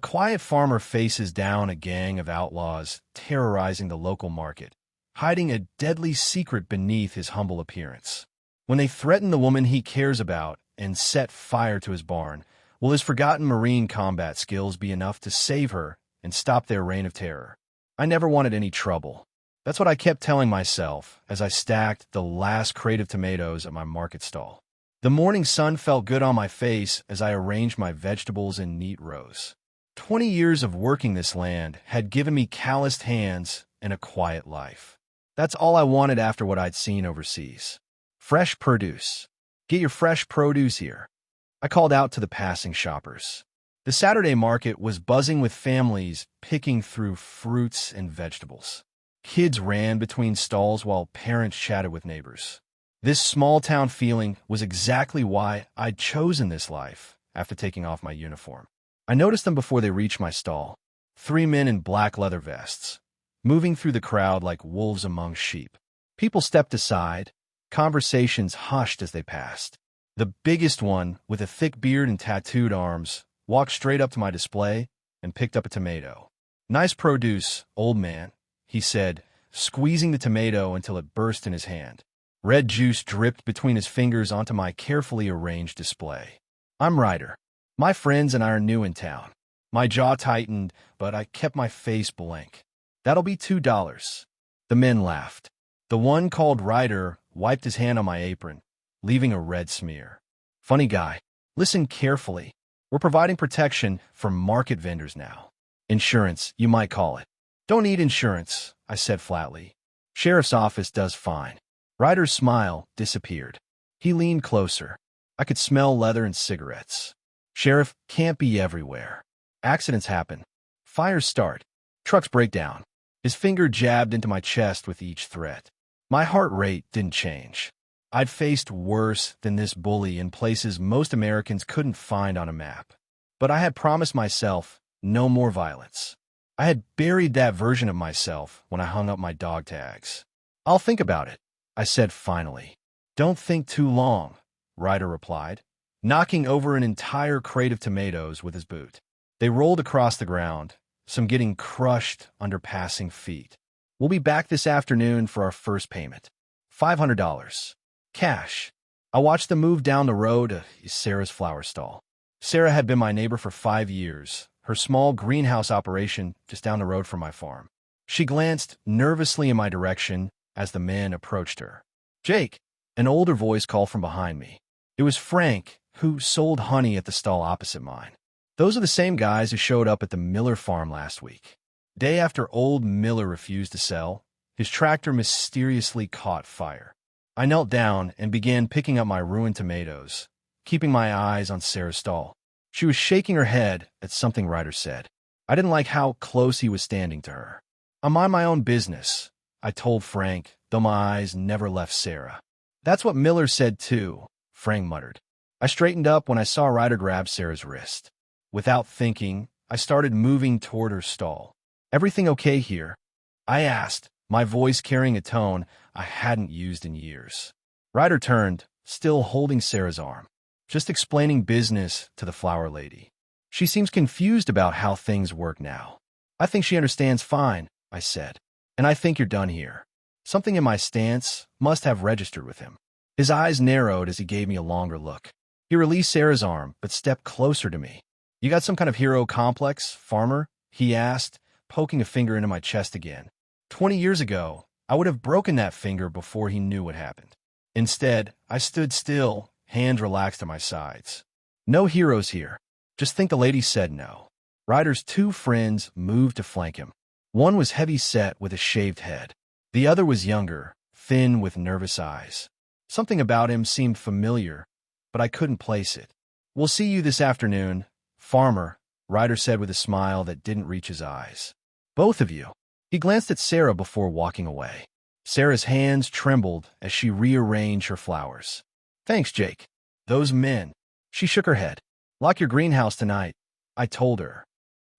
quiet farmer faces down a gang of outlaws terrorizing the local market, hiding a deadly secret beneath his humble appearance. When they threaten the woman he cares about and set fire to his barn, will his forgotten marine combat skills be enough to save her and stop their reign of terror? I never wanted any trouble. That's what I kept telling myself as I stacked the last crate of tomatoes at my market stall. The morning sun felt good on my face as I arranged my vegetables in neat rows. 20 years of working this land had given me calloused hands and a quiet life. That's all I wanted after what I'd seen overseas. Fresh produce. Get your fresh produce here. I called out to the passing shoppers. The Saturday market was buzzing with families picking through fruits and vegetables. Kids ran between stalls while parents chatted with neighbors. This small-town feeling was exactly why I'd chosen this life after taking off my uniform. I noticed them before they reached my stall. 3 men in black leather vests, moving through the crowd like wolves among sheep. People stepped aside, conversations hushed as they passed. The biggest one, with a thick beard and tattooed arms, walked straight up to my display and picked up a tomato. "Nice produce, old man," he said, squeezing the tomato until it burst in his hand. Red juice dripped between his fingers onto my carefully arranged display. "I'm Ryder. My friends and I are new in town." My jaw tightened, but I kept my face blank. "That'll be $2. The men laughed. The one called Ryder wiped his hand on my apron, leaving a red smear. "Funny guy. Listen carefully. We're providing protection for market vendors now. Insurance, you might call it." "Don't need insurance," I said flatly. "Sheriff's office does fine." Ryder's smile disappeared. He leaned closer. I could smell leather and cigarettes. "Sheriff can't be everywhere. Accidents happen. Fires start. Trucks break down." His finger jabbed into my chest with each threat. My heart rate didn't change. I'd faced worse than this bully in places most Americans couldn't find on a map. But I had promised myself no more violence. I had buried that version of myself when I hung up my dog tags. "I'll think about it," I said finally. "Don't think too long," Ryder replied, knocking over an entire crate of tomatoes with his boot. They rolled across the ground, some getting crushed under passing feet. "We'll be back this afternoon for our first payment. $500. Cash." I watched them move down the road to Sarah's flower stall. Sarah had been my neighbor for 5 years, her small greenhouse operation just down the road from my farm. She glanced nervously in my direction as the man approached her. "Jake," an older voice called from behind me. It was Frank, who sold honey at the stall opposite mine. Those are the same guys who showed up at the Miller farm last week. Day after old Miller refused to sell, his tractor mysteriously caught fire. I knelt down and began picking up my ruined tomatoes, keeping my eyes on Sarah's stall. She was shaking her head at something Ryder said. I didn't like how close he was standing to her. "I mind my own business," I told Frank, though my eyes never left Sarah. "That's what Miller said too," Frank muttered. I straightened up when I saw Ryder grab Sarah's wrist. Without thinking, I started moving toward her stall. "Everything okay here?" I asked, my voice carrying a tone I hadn't used in years. Ryder turned, still holding Sarah's arm. "Just explaining business to the flower lady. She seems confused about how things work now." "I think she understands fine," I said. "And I think you're done here." Something in my stance must have registered with him. His eyes narrowed as he gave me a longer look. He released Sarah's arm, but stepped closer to me. "You got some kind of hero complex, farmer?" he asked, poking a finger into my chest again. 20 years ago, I would have broken that finger before he knew what happened. Instead, I stood still, hands relaxed at my sides. "No heroes here. Just think the lady said no." Ryder's 2 friends moved to flank him. One was heavy-set with a shaved head. The other was younger, thin with nervous eyes. Something about him seemed familiar, but I couldn't place it. "We'll see you this afternoon, farmer," Ryder said with a smile that didn't reach his eyes. "Both of you." He glanced at Sarah before walking away. Sarah's hands trembled as she rearranged her flowers. "Thanks, Jake." "Those men." She shook her head. "Lock your greenhouse tonight," I told her.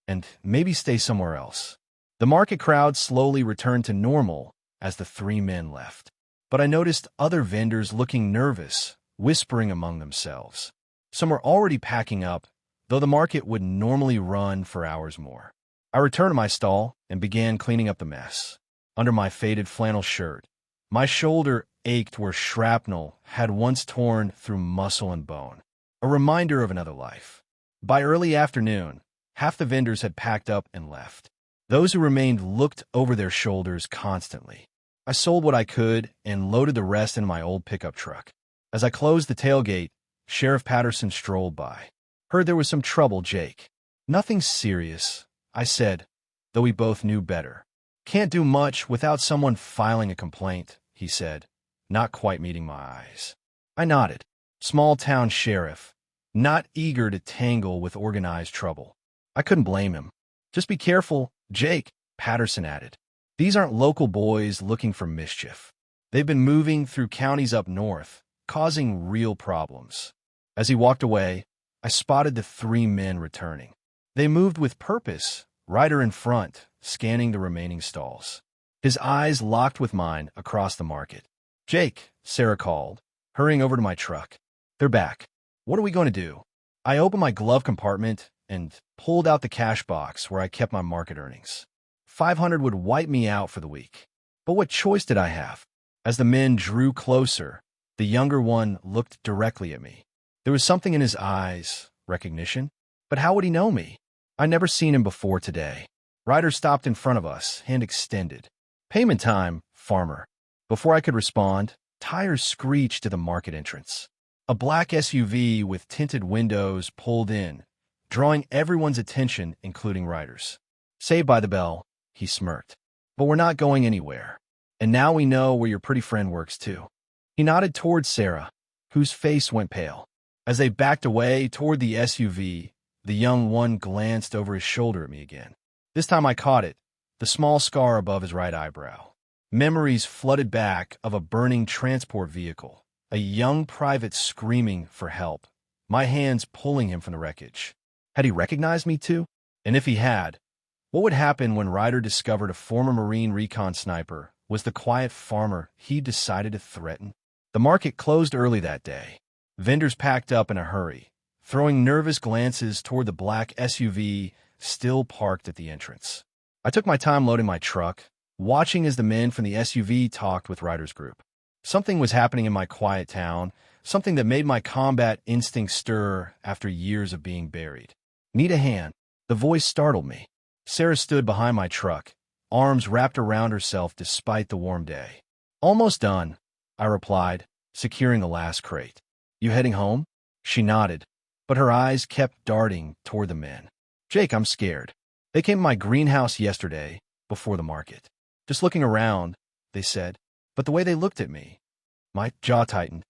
"And maybe stay somewhere else." The market crowd slowly returned to normal as the 3 men left. But I noticed other vendors looking nervous, whispering among themselves. Some were already packing up, though the market would normally run for hours more. I returned to my stall and began cleaning up the mess. Under my faded flannel shirt, my shoulder ached where shrapnel had once torn through muscle and bone, a reminder of another life. By early afternoon, half the vendors had packed up and left. Those who remained looked over their shoulders constantly. I sold what I could and loaded the rest in my old pickup truck. As I closed the tailgate, Sheriff Patterson strolled by. Heard there was some trouble, Jake. Nothing serious, I said, though we both knew better. Can't do much without someone filing a complaint, he said, not quite meeting my eyes. I nodded. Small-town sheriff, not eager to tangle with organized trouble. I couldn't blame him. Just be careful, Jake, Patterson added. These aren't local boys looking for mischief. They've been moving through counties up north, causing real problems. As he walked away, I spotted the 3 men returning. They moved with purpose, Ryder in front, scanning the remaining stalls. His eyes locked with mine across the market. Jake, Sarah called, hurrying over to my truck. They're back. What are we going to do? I opened my glove compartment and pulled out the cash box where I kept my market earnings. $500 would wipe me out for the week. But what choice did I have? As the men drew closer, the younger one looked directly at me. There was something in his eyes, recognition. But how would he know me? I'd never seen him before today. Ryder stopped in front of us, hand extended. Payment time, farmer. Before I could respond, tires screeched to the market entrance. A black SUV with tinted windows pulled in, drawing everyone's attention, including Ryder's. Saved by the bell, he smirked. But we're not going anywhere. And now we know where your pretty friend works, too. He nodded towards Sarah, whose face went pale. As they backed away toward the SUV, the young one glanced over his shoulder at me again. This time I caught it, the small scar above his right eyebrow. Memories flooded back of a burning transport vehicle, a young private screaming for help, my hands pulling him from the wreckage. Had he recognized me too? And if he had, what would happen when Ryder discovered a former Marine recon sniper was the quiet farmer he decided to threaten? The market closed early that day. Vendors packed up in a hurry, throwing nervous glances toward the black SUV still parked at the entrance. I took my time loading my truck, watching as the men from the SUV talked with Ryder's group. Something was happening in my quiet town, something that made my combat instinct stir after years of being buried. Need a hand. The voice startled me. Sarah stood behind my truck, arms wrapped around herself despite the warm day. Almost done, I replied, securing the last crate. You heading home? She nodded, but her eyes kept darting toward the men. Jake, I'm scared. They came to my greenhouse yesterday, before the market. Just looking around, they said, but the way they looked at me, my jaw tightened.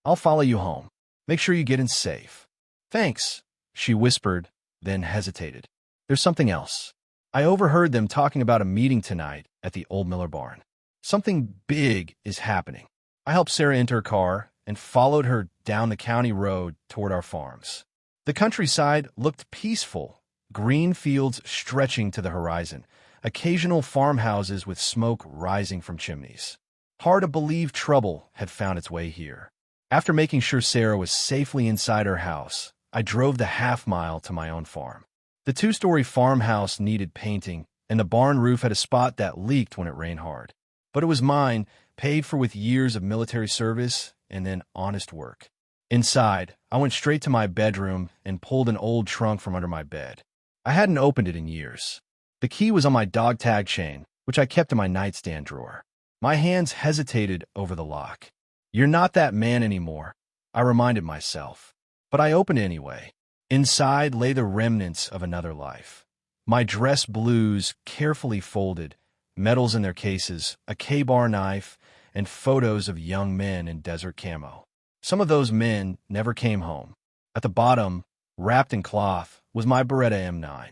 I'll follow you home. Make sure you get in safe. Thanks, she whispered, then hesitated. There's something else. I overheard them talking about a meeting tonight at the Old Miller barn. Something big is happening. I helped Sarah into her car and followed her down the county road toward our farms. The countryside looked peaceful, green fields stretching to the horizon, occasional farmhouses with smoke rising from chimneys. Hard to believe trouble had found its way here. After making sure Sarah was safely inside her house, I drove the half-mile to my own farm. The 2-story farmhouse needed painting, and the barn roof had a spot that leaked when it rained hard. But it was mine, paid for with years of military service and then honest work. Inside, I went straight to my bedroom and pulled an old trunk from under my bed. I hadn't opened it in years. The key was on my dog tag chain, which I kept in my nightstand drawer. My hands hesitated over the lock. You're not that man anymore, I reminded myself. But I opened it anyway. Inside lay the remnants of another life. My dress blues carefully folded, medals in their cases, a K-bar knife, and photos of young men in desert camo. Some of those men never came home. At the bottom, wrapped in cloth, was my Beretta M9.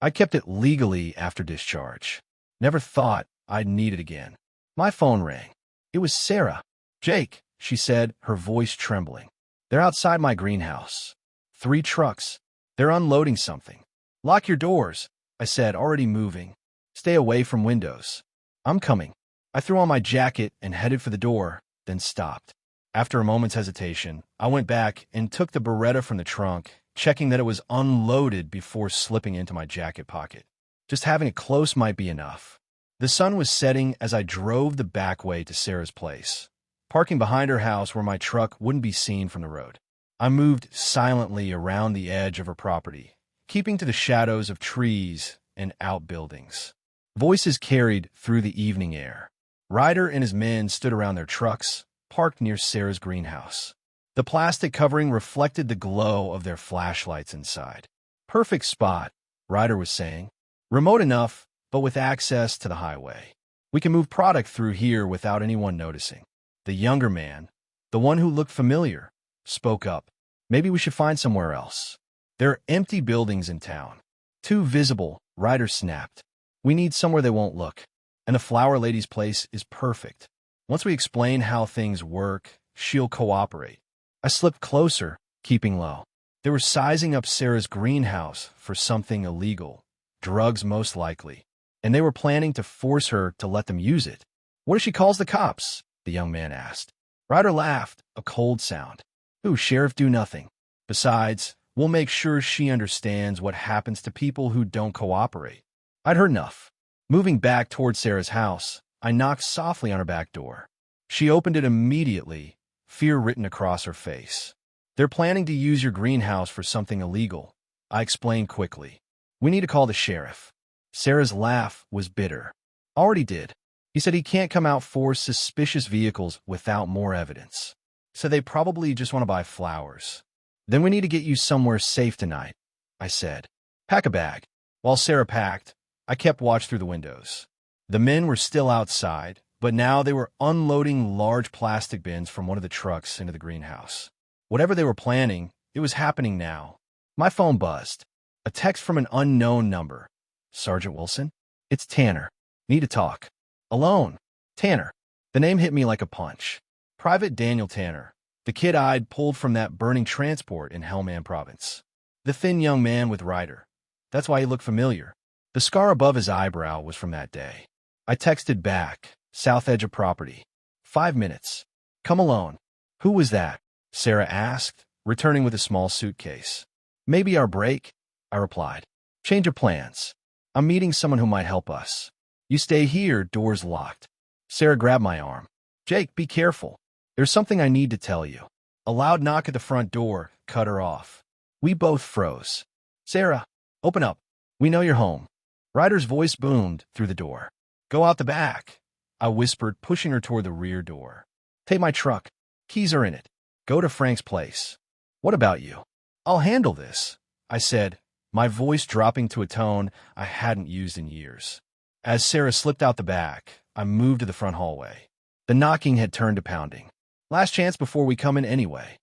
I kept it legally after discharge. Never thought I'd need it again. My phone rang. It was Sarah. Jake, she said, her voice trembling. They're outside my greenhouse. 3 trucks. They're unloading something. Lock your doors, I said, already moving. Stay away from windows. I'm coming. I threw on my jacket and headed for the door, then stopped. After a moment's hesitation, I went back and took the Beretta from the trunk checking that it was unloaded before slipping into my jacket pocket. Just having it close might be enough. The sun was setting as I drove the back way to Sarah's place, parking behind her house where my truck wouldn't be seen from the road. I moved silently around the edge of her property, keeping to the shadows of trees and outbuildings. Voices carried through the evening air. Ryder and his men stood around their trucks, parked near Sarah's greenhouse. The plastic covering reflected the glow of their flashlights inside. Perfect spot, Ryder was saying. Remote enough, but with access to the highway. We can move product through here without anyone noticing. The younger man, the one who looked familiar, spoke up. Maybe we should find somewhere else. There are empty buildings in town. Too visible, Ryder snapped. We need somewhere they won't look. And the flower lady's place is perfect. Once we explain how things work, she'll cooperate. I slipped closer, keeping low. They were sizing up Sarah's greenhouse for something illegal, drugs most likely, and they were planning to force her to let them use it. What if she calls the cops? The young man asked. Ryder laughed, a cold sound. Ooh, sheriff, do nothing. Besides, we'll make sure she understands what happens to people who don't cooperate. I'd heard enough. Moving back toward Sarah's house, I knocked softly on her back door. She opened it immediately, fear written across her face. They're planning to use your greenhouse for something illegal, I explained quickly. We need to call the sheriff. Sarah's laugh was bitter. Already did. He said he can't come out for suspicious vehicles without more evidence. So they probably just want to buy flowers. Then we need to get you somewhere safe tonight, I said. Pack a bag. While Sarah packed, I kept watch through the windows. The men were still outside, but now they were unloading large plastic bins from one of the trucks into the greenhouse. Whatever they were planning, it was happening now. My phone buzzed. A text from an unknown number. Sergeant Wilson? It's Tanner. Need to talk. Alone. Tanner. The name hit me like a punch. Private Daniel Tanner, the kid I'd pulled from that burning transport in Helmand Province. The thin young man with Ryder. That's why he looked familiar. The scar above his eyebrow was from that day. I texted back, south edge of property. 5 minutes. Come alone. Who was that? Sarah asked, returning with a small suitcase. Maybe our break, I replied. Change of plans. I'm meeting someone who might help us. You stay here, doors locked. Sarah grabbed my arm. Jake, be careful. There's something I need to tell you. A loud knock at the front door cut her off. We both froze. Sarah, open up. We know you're home. Ryder's voice boomed through the door. Go out the back, I whispered, pushing her toward the rear door. Take my truck. Keys are in it. Go to Frank's place. What about you? I'll handle this, I said, my voice dropping to a tone I hadn't used in years. As Sarah slipped out the back, I moved to the front hallway. The knocking had turned to pounding. Last chance before we come in anyway.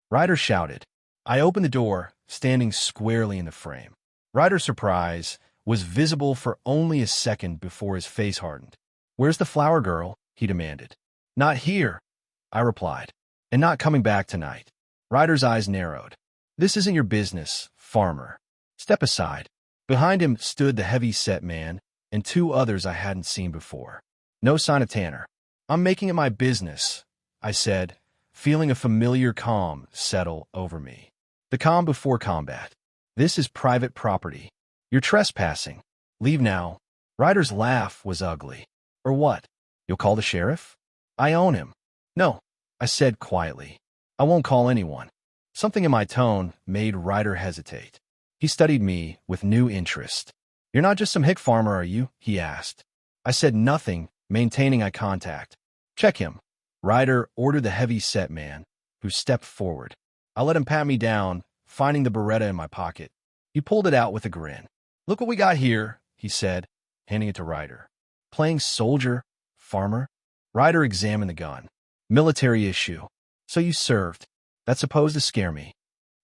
Ryder shouted. I opened the door, standing squarely in the frame. Ryder's surprise was visible for only a second before his face hardened. Where's the flower girl? He demanded. Not here, I replied, and not coming back tonight. Ryder's eyes narrowed. This isn't your business, farmer. Step aside. Behind him stood the heavy-set man and 2 others I hadn't seen before. No sign of Tanner. I'm making it my business, I said, feeling a familiar calm settle over me. The calm before combat. This is private property. You're trespassing. Leave now. Ryder's laugh was ugly. Or what? You'll call the sheriff? I own him. No, I said quietly. I won't call anyone. Something in my tone made Ryder hesitate. He studied me with new interest. You're not just some hick farmer, are you? He asked. I said nothing, maintaining eye contact. Check him. Ryder ordered the heavy-set man, who stepped forward. I let him pat me down, finding the Beretta in my pocket. He pulled it out with a grin. Look what we got here, he said, handing it to Ryder. Playing soldier, farmer? Ryder examined the gun. Military issue. So you served. That's supposed to scare me.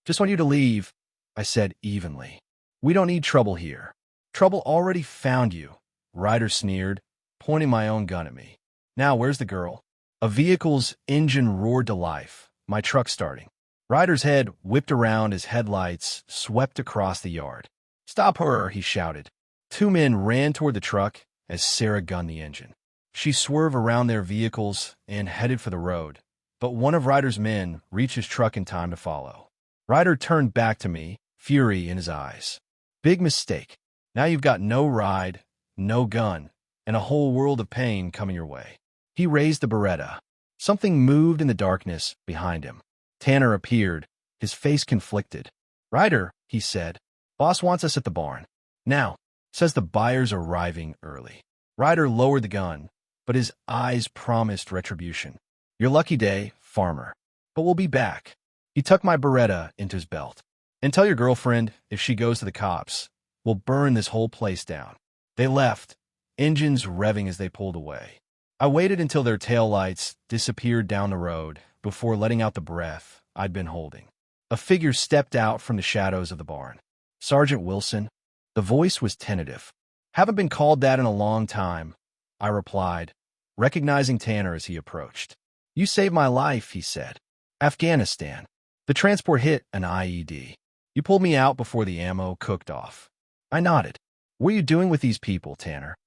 Just want you to leave, I said evenly. We don't need trouble here. Trouble already found you, Ryder sneered, pointing my own gun at me. Now, where's the girl? A vehicle's engine roared to life, my truck starting. Ryder's head whipped around as headlights swept across the yard. Stop her, he shouted. 2 men ran toward the truck as Sarah gunned the engine. She swerved around their vehicles and headed for the road, but one of Ryder's men reached his truck in time to follow. Ryder turned back to me, fury in his eyes. Big mistake. Now you've got no ride, no gun, and a whole world of pain coming your way. He raised the Beretta. Something moved in the darkness behind him. Tanner appeared, his face conflicted. Ryder, he said, boss wants us at the barn. Now, says the buyer's arriving early. Ryder lowered the gun, but his eyes promised retribution. Your lucky day, farmer. But we'll be back. He tucked my Beretta into his belt. And tell your girlfriend, if she goes to the cops, we'll burn this whole place down. They left, engines revving as they pulled away. I waited until their taillights disappeared down the road before letting out the breath I'd been holding. A figure stepped out from the shadows of the barn. Sergeant Wilson. The voice was tentative. Haven't been called that in a long time, I replied, recognizing Tanner as he approached. You saved my life, he said. Afghanistan. The transport hit an IED. You pulled me out before the ammo cooked off. I nodded. What are you doing with these people, Tanner?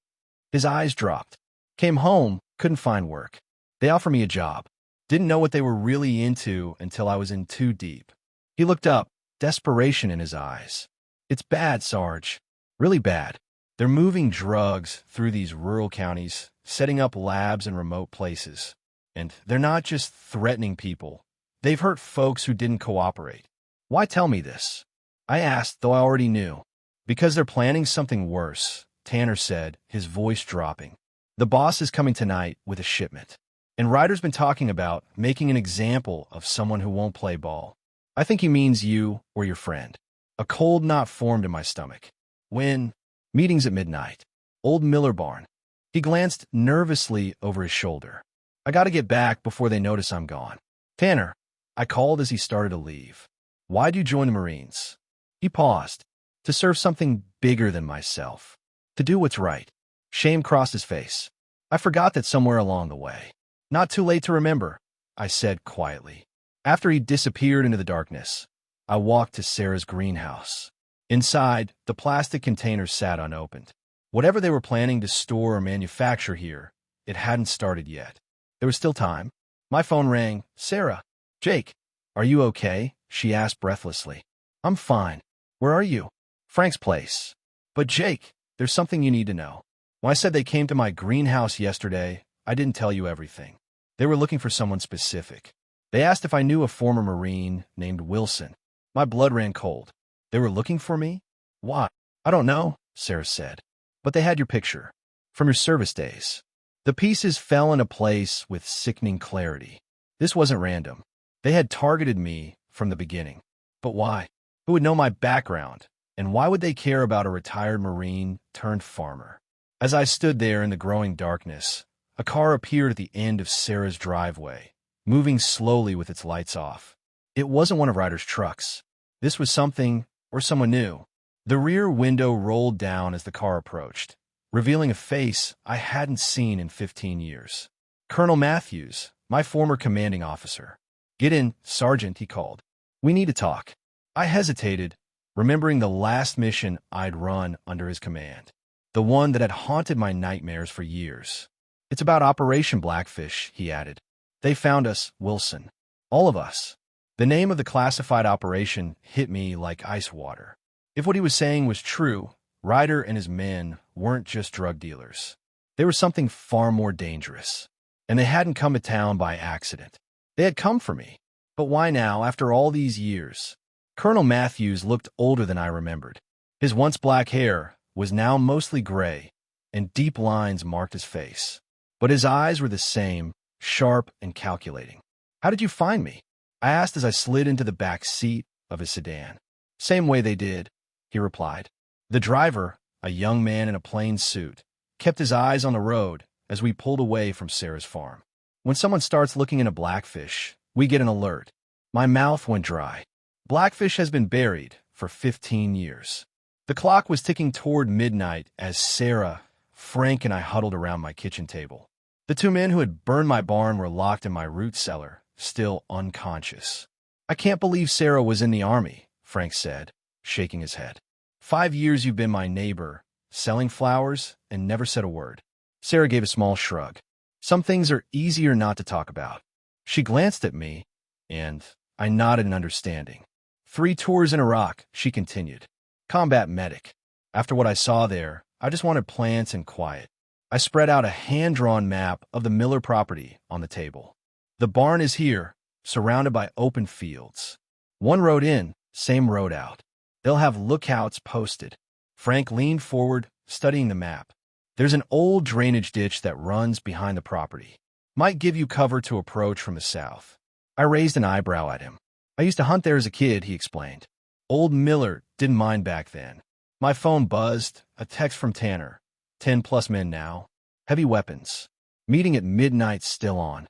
His eyes dropped. Came home, couldn't find work. They offered me a job. Didn't know what they were really into until I was in too deep. He looked up, desperation in his eyes. It's bad, Sarge. Really bad. They're moving drugs through these rural counties, setting up labs in remote places. And they're not just threatening people. They've hurt folks who didn't cooperate. Why tell me this? I asked, though I already knew. Because they're planning something worse, Tanner said, his voice dropping. The boss is coming tonight with a shipment. And Ryder's been talking about making an example of someone who won't play ball. I think he means you or your friend. A cold knot formed in my stomach. When? Meetings at midnight. Old Miller barn. He glanced nervously over his shoulder. I gotta get back before they notice I'm gone. Tanner, I called as he started to leave. Why'd you join the Marines? He paused. To serve something bigger than myself. To do what's right. Shame crossed his face. I forgot that somewhere along the way. Not too late to remember, I said quietly. After he disappeared into the darkness, I walked to Sarah's greenhouse. Inside, the plastic containers sat unopened. Whatever they were planning to store or manufacture here, it hadn't started yet. There was still time. My phone rang. Sarah. Jake. Are you okay? She asked breathlessly. I'm fine. Where are you? Frank's place. But Jake, there's something you need to know. When I said they came to my greenhouse yesterday, I didn't tell you everything. They were looking for someone specific. They asked if I knew a former Marine named Wilson. My blood ran cold. They were looking for me? Why? I don't know, Sarah said. But they had your picture. From your service days. The pieces fell into place with sickening clarity. This wasn't random. They had targeted me from the beginning. But why? Who would know my background? And why would they care about a retired Marine turned farmer? As I stood there in the growing darkness, a car appeared at the end of Sarah's driveway, moving slowly with its lights off. It wasn't one of Ryder's trucks. This was something, or someone new. The rear window rolled down as the car approached, revealing a face I hadn't seen in 15 years. Colonel Matthews, my former commanding officer. Get in, Sergeant, he called. We need to talk. I hesitated, remembering the last mission I'd run under his command. The one that had haunted my nightmares for years. It's about Operation Blackfish, he added. They found us, Wilson. All of us. The name of the classified operation hit me like ice water. If what he was saying was true, Ryder and his men weren't just drug dealers. They were something far more dangerous. And they hadn't come to town by accident. They had come for me. But why now, after all these years? Colonel Matthews looked older than I remembered. His once black hair was now mostly gray, and deep lines marked his face. But his eyes were the same, sharp and calculating. How did you find me? I asked as I slid into the back seat of his sedan. Same way they did, he replied. The driver, a young man in a plain suit, kept his eyes on the road as we pulled away from Sarah's farm. When someone starts looking into Blackfish, we get an alert. My mouth went dry. Blackfish has been buried for 15 years. The clock was ticking toward midnight as Sarah, Frank, and I huddled around my kitchen table. The two men who had burned my barn were locked in my root cellar, still unconscious. I can't believe Sarah was in the army, Frank said, shaking his head. 5 years you've been my neighbor, selling flowers, and never said a word. Sarah gave a small shrug. Some things are easier not to talk about. She glanced at me, and I nodded in understanding. 3 tours in Iraq, she continued. Combat medic. After what I saw there, I just wanted plants and quiet. I spread out a hand-drawn map of the Miller property on the table. The barn is here, surrounded by open fields. 1 road in, same road out. They'll have lookouts posted. Frank leaned forward, studying the map. There's an old drainage ditch that runs behind the property. Might give you cover to approach from the south. I raised an eyebrow at him. I used to hunt there as a kid, he explained. Old Miller didn't mind back then. My phone buzzed, a text from Tanner. 10+ men now. Heavy weapons. Meeting at midnight still on.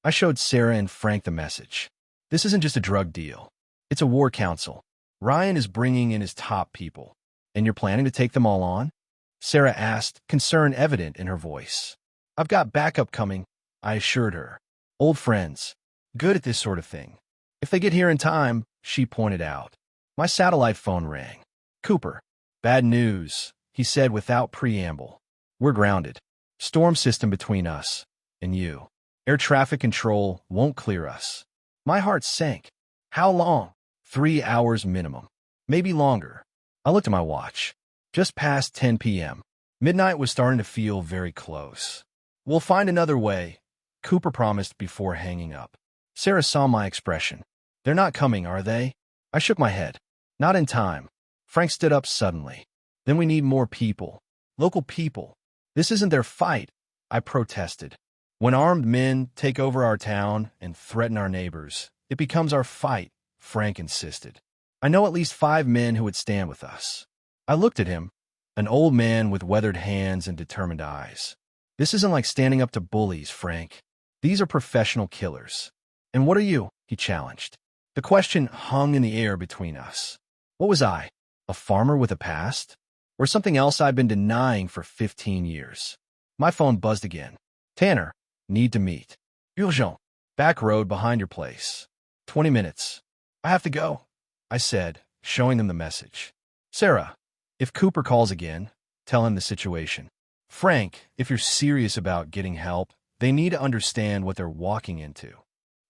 I showed Sarah and Frank the message. This isn't just a drug deal. It's a war council. Ryan is bringing in his top people. And you're planning to take them all on? Sarah asked, concern evident in her voice. I've got backup coming, I assured her. Old friends. Good at this sort of thing. If they get here in time, she pointed out. My satellite phone rang. Cooper. Bad news, he said without preamble. We're grounded. Storm system between us and you. Air traffic control won't clear us. My heart sank. How long? 3 hours minimum. Maybe longer. I looked at my watch. Just past 10 p.m. Midnight was starting to feel very close. We'll find another way, Cooper promised before hanging up. Sarah saw my expression. They're not coming, are they? I shook my head. Not in time. Frank stood up suddenly. Then we need more people. Local people. This isn't their fight, I protested. When armed men take over our town and threaten our neighbors, it becomes our fight, Frank insisted. I know at least 5 men who would stand with us. I looked at him, an old man with weathered hands and determined eyes. This isn't like standing up to bullies, Frank. These are professional killers. And what are you? He challenged. The question hung in the air between us. What was I? A farmer with a past? Or something else I've been denying for 15 years? My phone buzzed again. Tanner, need to meet. Urgent. Back road behind your place. 20 minutes. I have to go, I said, showing them the message. Sarah, if Cooper calls again, tell him the situation. Frank, if you're serious about getting help, they need to understand what they're walking into.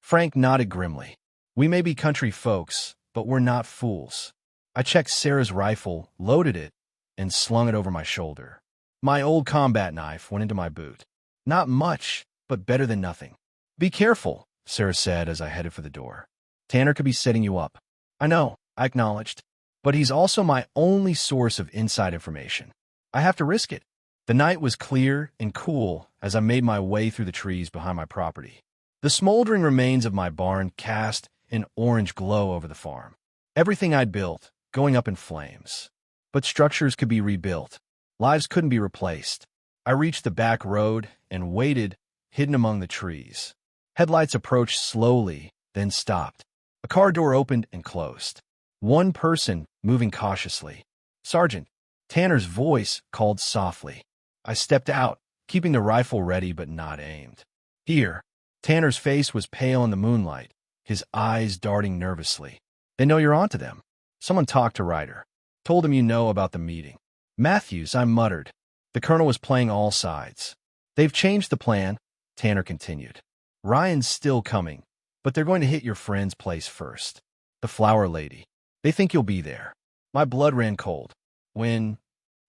Frank nodded grimly. We may be country folks, but we're not fools. I checked Sarah's rifle, loaded it, and slung it over my shoulder. My old combat knife went into my boot. Not much, but better than nothing. Be careful, Sarah said as I headed for the door. Tanner could be setting you up. I know, I acknowledged. But he's also my only source of inside information. I have to risk it. The night was clear and cool as I made my way through the trees behind my property. The smoldering remains of my barn cast an orange glow over the farm. Everything I'd built, going up in flames. But structures could be rebuilt. Lives couldn't be replaced. I reached the back road and waited, hidden among the trees. Headlights approached slowly, then stopped. A car door opened and closed. One person moving cautiously. Sergeant. Tanner's voice called softly. I stepped out, keeping the rifle ready but not aimed. Here. Tanner's face was pale in the moonlight, his eyes darting nervously. They know you're onto them. Someone talked to Ryder. Told him you know about the meeting. Matthews, I muttered. The colonel was playing all sides. They've changed the plan, Tanner continued. Ryan's still coming, but they're going to hit your friend's place first. The flower lady. They think you'll be there. My blood ran cold. When?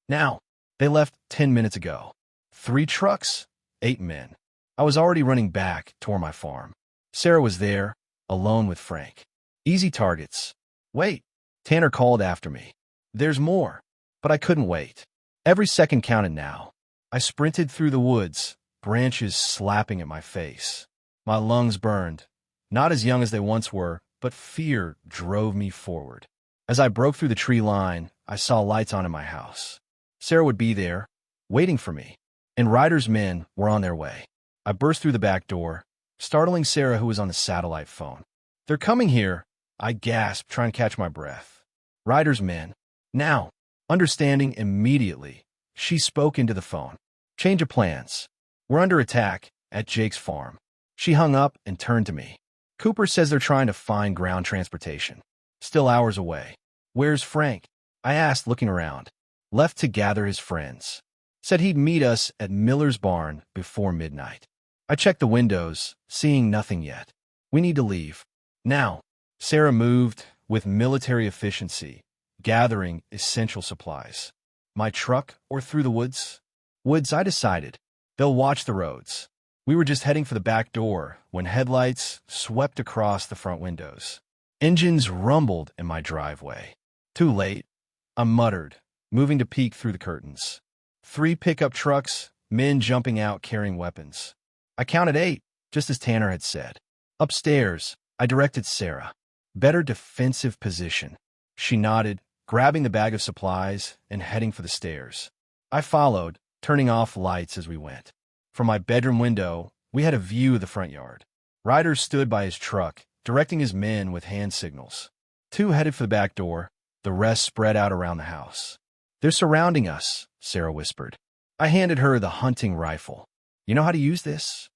Now. They left 10 minutes ago. 3 trucks, 8 men. I was already running back toward my farm. Sarah was there, alone with Frank. Easy targets. Wait. Tanner called after me. There's more. But I couldn't wait. Every second counted now. I sprinted through the woods, branches slapping at my face. My lungs burned. Not as young as they once were, but fear drove me forward. As I broke through the tree line, I saw lights on in my house. Sarah would be there, waiting for me, and Ryder's men were on their way. I burst through the back door, startling Sarah, who was on the satellite phone. They're coming here, I gasped, trying to catch my breath. Ryder's men. Now, understanding immediately, she spoke into the phone. Change of plans. We're under attack at Jake's farm. She hung up and turned to me. Cooper says they're trying to find ground transportation. Still hours away. Where's Frank? I asked, looking around. Left to gather his friends. Said he'd meet us at Miller's barn before midnight. I checked the windows, seeing nothing yet. We need to leave. Now. Sarah moved, with military efficiency, gathering essential supplies. My truck or through the woods? Woods, I decided. They'll watch the roads. We were just heading for the back door when headlights swept across the front windows. Engines rumbled in my driveway. Too late, I muttered, moving to peek through the curtains. 3 pickup trucks, men jumping out carrying weapons. I counted 8, just as Tanner had said. Upstairs, I directed Sarah. Better defensive position. She nodded, grabbing the bag of supplies and heading for the stairs. I followed, turning off lights as we went. From my bedroom window, we had a view of the front yard. Ryder stood by his truck, directing his men with hand signals. 2 headed for the back door, the rest spread out around the house. They're surrounding us, Sarah whispered. I handed her the hunting rifle. You know how to use this?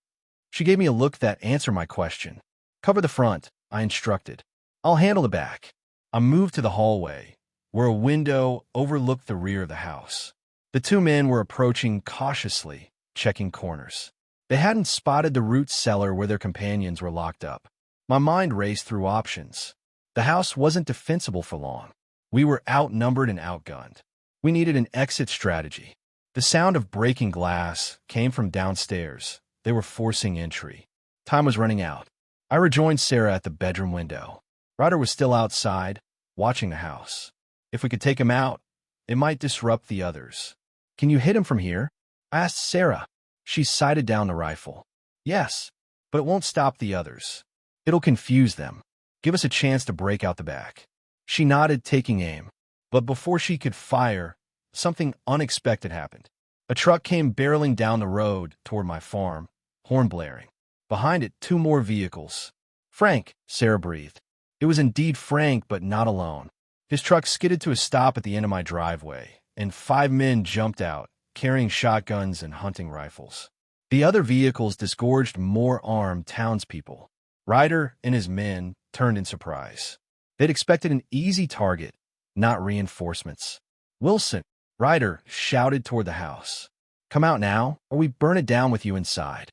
She gave me a look that answered my question. Cover the front, I instructed. I'll handle the back. I moved to the hallway, where a window overlooked the rear of the house. The 2 men were approaching cautiously, checking corners. They hadn't spotted the root cellar where their companions were locked up. My mind raced through options. The house wasn't defensible for long. We were outnumbered and outgunned. We needed an exit strategy. The sound of breaking glass came from downstairs. They were forcing entry. Time was running out. I rejoined Sarah at the bedroom window. Ryder was still outside, watching the house. If we could take him out, it might disrupt the others. Can you hit him from here? I asked Sarah. She sighted down the rifle. Yes, but it won't stop the others. It'll confuse them. Give us a chance to break out the back. She nodded, taking aim. But before she could fire, something unexpected happened. A truck came barreling down the road toward my farm, horn blaring. Behind it, 2 more vehicles. Frank, Sarah breathed. It was indeed Frank, but not alone. His truck skidded to a stop at the end of my driveway, and 5 men jumped out, carrying shotguns and hunting rifles. The other vehicles disgorged more armed townspeople. Ryder and his men turned in surprise. They'd expected an easy target, not reinforcements. Wilson, Ryder shouted toward the house. Come out now, or we burn it down with you inside.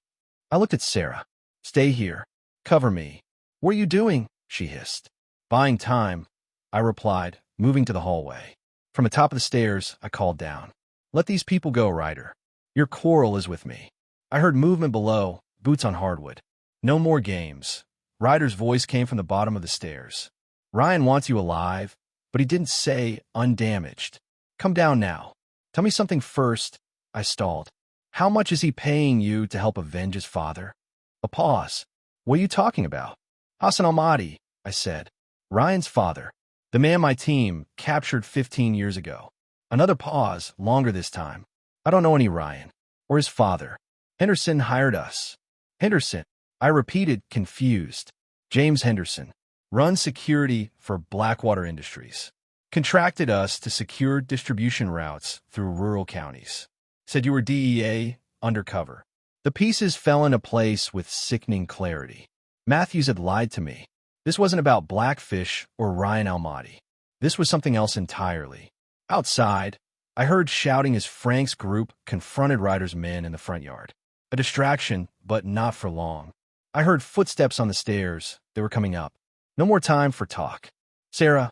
I looked at Sarah. Stay here. Cover me. What are you doing? She hissed. Buying time, I replied, moving to the hallway. From the top of the stairs, I called down. Let these people go, Ryder. Your quarrel is with me. I heard movement below, boots on hardwood. No more games. Ryder's voice came from the bottom of the stairs. Ryan wants you alive, but he didn't say undamaged. Come down now. Tell me something first. I stalled. How much is he paying you to help avenge his father? A pause. What are you talking about? Hassan Almaty, I said. Ryan's father. The man my team captured 15 years ago. Another pause, longer this time. I don't know any Ryan. Or his father. Henderson hired us. Henderson, I repeated, confused. James Henderson. Runs security for Blackwater Industries. Contracted us to secure distribution routes through rural counties. Said you were DEA, undercover. The pieces fell into place with sickening clarity. Matthews had lied to me. This wasn't about Blackfish or Ryan Almaty. This was something else entirely. Outside, I heard shouting as Frank's group confronted Ryder's men in the front yard. A distraction, but not for long. I heard footsteps on the stairs. They were coming up. No more time for talk. Sarah,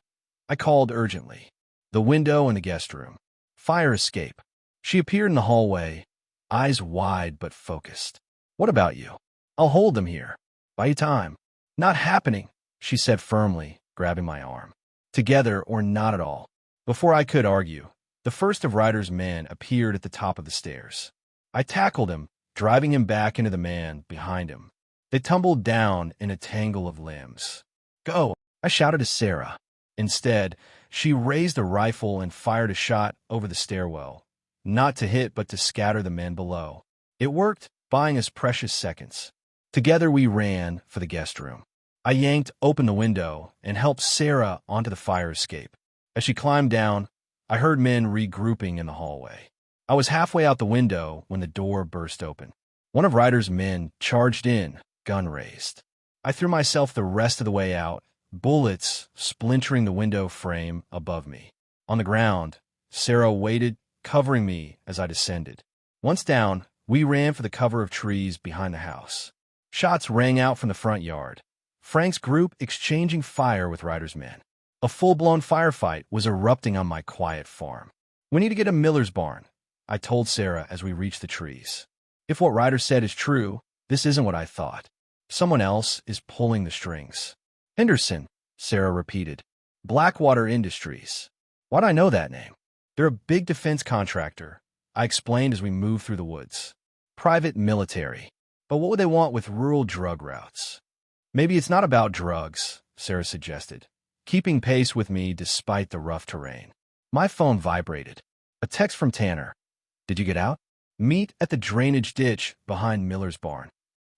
I called urgently. The window in the guest room. Fire escape. She appeared in the hallway, eyes wide but focused. What about you? I'll hold them here. Buy you time. Not happening, she said firmly, grabbing my arm. Together or not at all. Before I could argue, the first of Ryder's men appeared at the top of the stairs. I tackled him, driving him back into the man behind him. They tumbled down in a tangle of limbs. Go, I shouted to Sarah. Instead, she raised a rifle and fired a shot over the stairwell, not to hit but to scatter the men below. It worked, buying us precious seconds. Together we ran for the guest room. I yanked open the window and helped Sarah onto the fire escape. As she climbed down, I heard men regrouping in the hallway. I was halfway out the window when the door burst open. One of Ryder's men charged in, gun raised. I threw myself the rest of the way out, bullets splintering the window frame above me. On the ground, Sarah waited, covering me as I descended. Once down, we ran for the cover of trees behind the house. Shots rang out from the front yard. Frank's group exchanging fire with Ryder's men. A full-blown firefight was erupting on my quiet farm. "We need to get a miller's barn," I told Sarah as we reached the trees. "If what Ryder said is true, this isn't what I thought. Someone else is pulling the strings." "Henderson," Sarah repeated. "Blackwater Industries. Why'd I know that name?" "They're a big defense contractor," I explained as we moved through the woods. "Private military. But what would they want with rural drug routes?" "Maybe it's not about drugs," Sarah suggested, keeping pace with me despite the rough terrain. My phone vibrated. A text from Tanner. "Did you get out?" "Meet at the drainage ditch behind Miller's barn."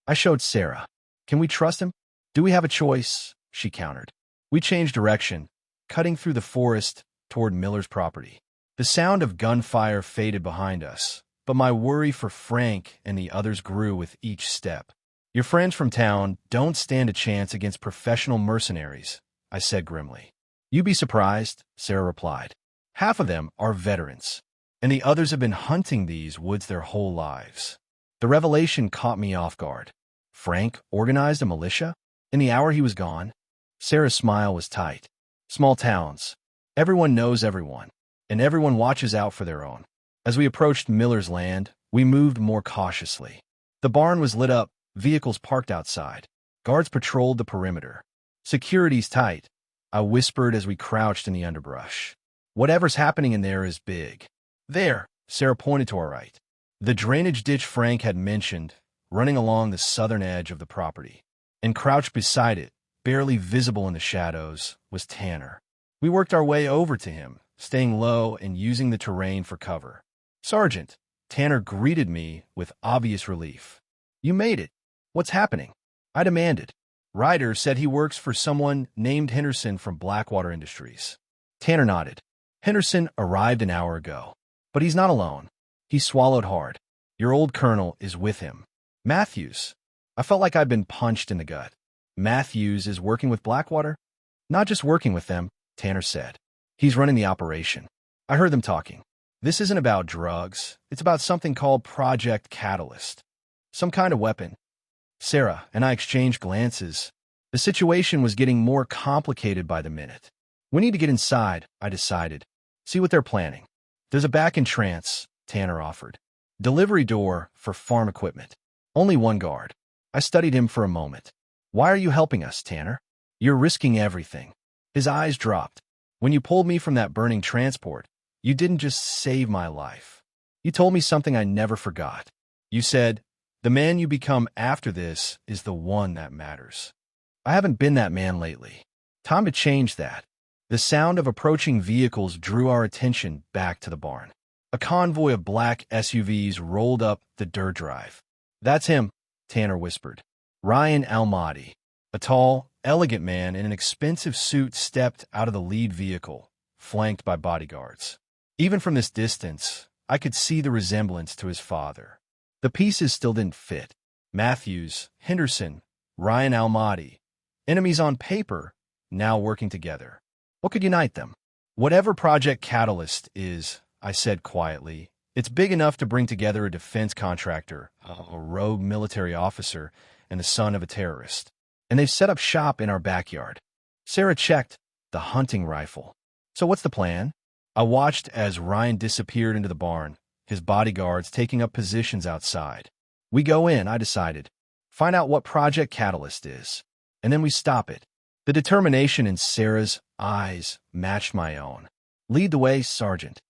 I showed Sarah. "Can we trust him?" "Do we have a choice?" she countered. We changed direction, cutting through the forest toward Miller's property. The sound of gunfire faded behind us, but my worry for Frank and the others grew with each step. "Your friends from town don't stand a chance against professional mercenaries," I said grimly. "You'd be surprised," Sarah replied. "Half of them are veterans, and the others have been hunting these woods their whole lives." The revelation caught me off guard. Frank organized a militia? In the hour he was gone? Sarah's smile was tight. "Small towns. Everyone knows everyone, and everyone watches out for their own." As we approached Miller's land, we moved more cautiously. The barn was lit up, vehicles parked outside. Guards patrolled the perimeter. "Security's tight," I whispered as we crouched in the underbrush. "Whatever's happening in there is big." "There," Sarah pointed to our right. The drainage ditch Frank had mentioned, running along the southern edge of the property. And crouched beside it, barely visible in the shadows, was Tanner. We worked our way over to him, staying low and using the terrain for cover. "Sergeant," Tanner greeted me with obvious relief. "You made it. What's happening?" I demanded. "Ryder said he works for someone named Henderson from Blackwater Industries." Tanner nodded. "Henderson arrived an hour ago. But he's not alone." He swallowed hard. "Your old colonel is with him. Matthews." I felt like I'd been punched in the gut. "Matthews is working with Blackwater?" "Not just working with them," Tanner said. "He's running the operation. I heard them talking. This isn't about drugs. It's about something called Project Catalyst. Some kind of weapon." Sarah and I exchanged glances. The situation was getting more complicated by the minute. "We need to get inside," I decided. "See what they're planning." "There's a back entrance," Tanner offered. "Delivery door for farm equipment. Only one guard." I studied him for a moment. "Why are you helping us, Tanner?" "You're risking everything." His eyes dropped. "When you pulled me from that burning transport, you didn't just save my life. You told me something I never forgot. You said, 'The man you become after this is the one that matters.' I haven't been that man lately. Time to change that." The sound of approaching vehicles drew our attention back to the barn. A convoy of black SUVs rolled up the dirt drive. "That's him," Tanner whispered. Ryan Almaty, a tall, elegant man in an expensive suit, stepped out of the lead vehicle, flanked by bodyguards. Even from this distance, I could see the resemblance to his father. The pieces still didn't fit. Matthews, Henderson, Ryan Almaty, enemies on paper, now working together. What could unite them? "Whatever Project Catalyst is," I said quietly, "it's big enough to bring together a defense contractor, a rogue military officer, and the son of a terrorist. And they've set up shop in our backyard." Sarah checked the hunting rifle. "So what's the plan?" I watched as Ryan disappeared into the barn, his bodyguards taking up positions outside. "We go in," I decided. "Find out what Project Catalyst is. And then we stop it." The determination in Sarah's eyes matched my own. "Lead the way, Sergeant."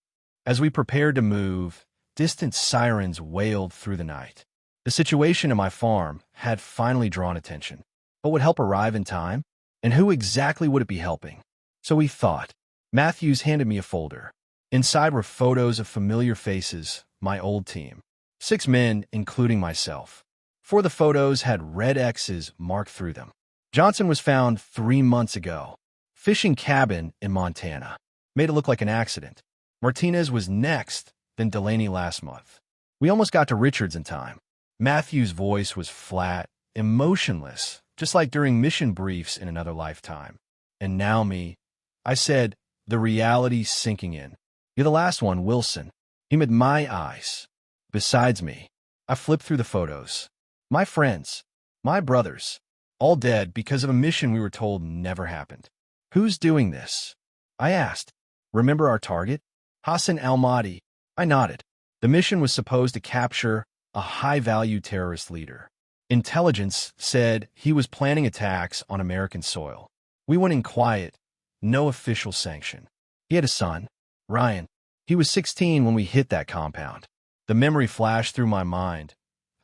As we prepared to move, distant sirens wailed through the night. The situation in my farm had finally drawn attention. But would help arrive in time? And who exactly would it be helping? So we thought. Matthews handed me a folder. Inside were photos of familiar faces, my old team. 6 men, including myself. 4 of the photos had red X's marked through them. Johnson was found 3 months ago. Fishing cabin in Montana. Made it look like an accident. Martinez was next, then Delaney last month. We almost got to Richards in time. Matthew's voice was flat, emotionless, just like during mission briefs in another lifetime. "And now me," I said, the reality sinking in. "You're the last one, Wilson." He met my eyes. "Besides me." I flipped through the photos. My friends, my brothers, all dead because of a mission we were told never happened. Who's doing this? I asked. Remember our target? Hassan al-Mahdi. I nodded. The mission was supposed to capture a high-value terrorist leader. Intelligence said he was planning attacks on American soil. We went in quiet, no official sanction. He had a son, Ryan. He was 16 when we hit that compound. The memory flashed through my mind.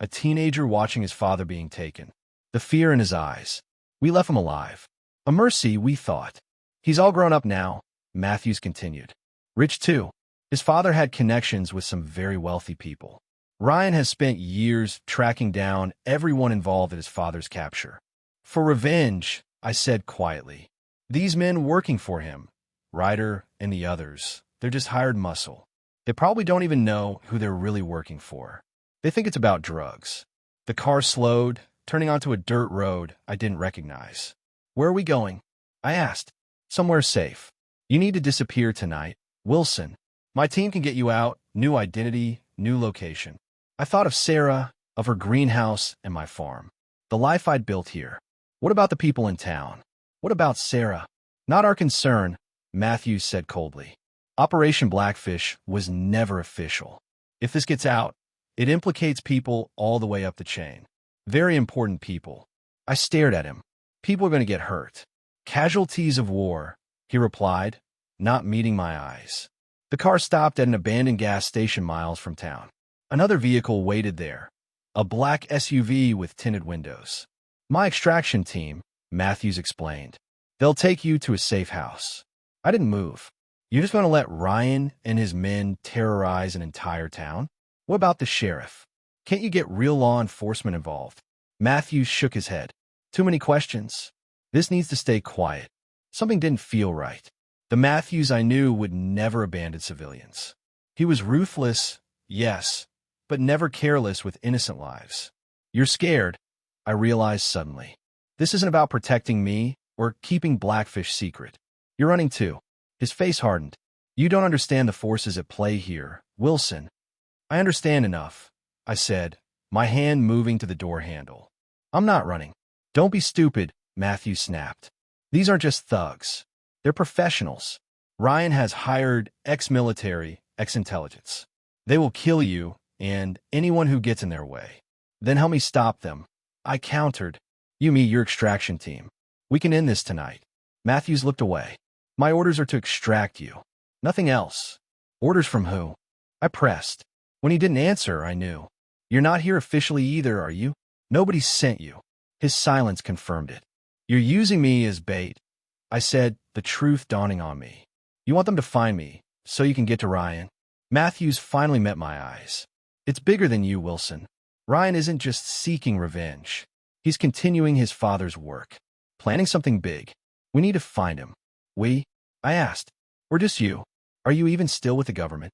A teenager watching his father being taken. The fear in his eyes. We left him alive. A mercy, we thought. He's all grown up now, Matthews continued. Rich too. His father had connections with some very wealthy people. Ryan has spent years tracking down everyone involved in his father's capture. For revenge, I said quietly. These men working for him, Ryder and the others, they're just hired muscle. They probably don't even know who they're really working for. They think it's about drugs. The car slowed, turning onto a dirt road I didn't recognize. Where are we going? I asked. Somewhere safe. You need to disappear tonight, Wilson. My team can get you out, new identity, new location. I thought of Sarah, of her greenhouse, and my farm. The life I'd built here. What about the people in town? What about Sarah? Not our concern, Matthews said coldly. Operation Blackfish was never official. If this gets out, it implicates people all the way up the chain. Very important people. I stared at him. People are going to get hurt. Casualties of war, he replied, not meeting my eyes. The car stopped at an abandoned gas station miles from town. Another vehicle waited there, a black SUV with tinted windows. My extraction team, Matthews explained. They'll take you to a safe house. I didn't move. You're just going to let Ryan and his men terrorize an entire town? What about the sheriff? Can't you get real law enforcement involved? Matthews shook his head. Too many questions. This needs to stay quiet. Something didn't feel right. The Matthews I knew would never abandon civilians. He was ruthless, yes, but never careless with innocent lives. You're scared, I realized suddenly. This isn't about protecting me or keeping Blackfish secret. You're running too. His face hardened. You don't understand the forces at play here, Wilson. I understand enough, I said, my hand moving to the door handle. I'm not running. Don't be stupid, Matthew snapped. These aren't just thugs. They're professionals. Ryan has hired ex-military, ex-intelligence. They will kill you and anyone who gets in their way. Then help me stop them. I countered. You meet your extraction team. We can end this tonight. Matthews looked away. My orders are to extract you. Nothing else. Orders from who? I pressed. When he didn't answer, I knew. You're not here officially either, are you? Nobody sent you. His silence confirmed it. You're using me as bait. I said, the truth dawning on me. You want them to find me, so you can get to Ryan? Matthews finally met my eyes. It's bigger than you, Wilson. Ryan isn't just seeking revenge. He's continuing his father's work. Planning something big. We need to find him. We? I asked. Or just you? Are you even still with the government?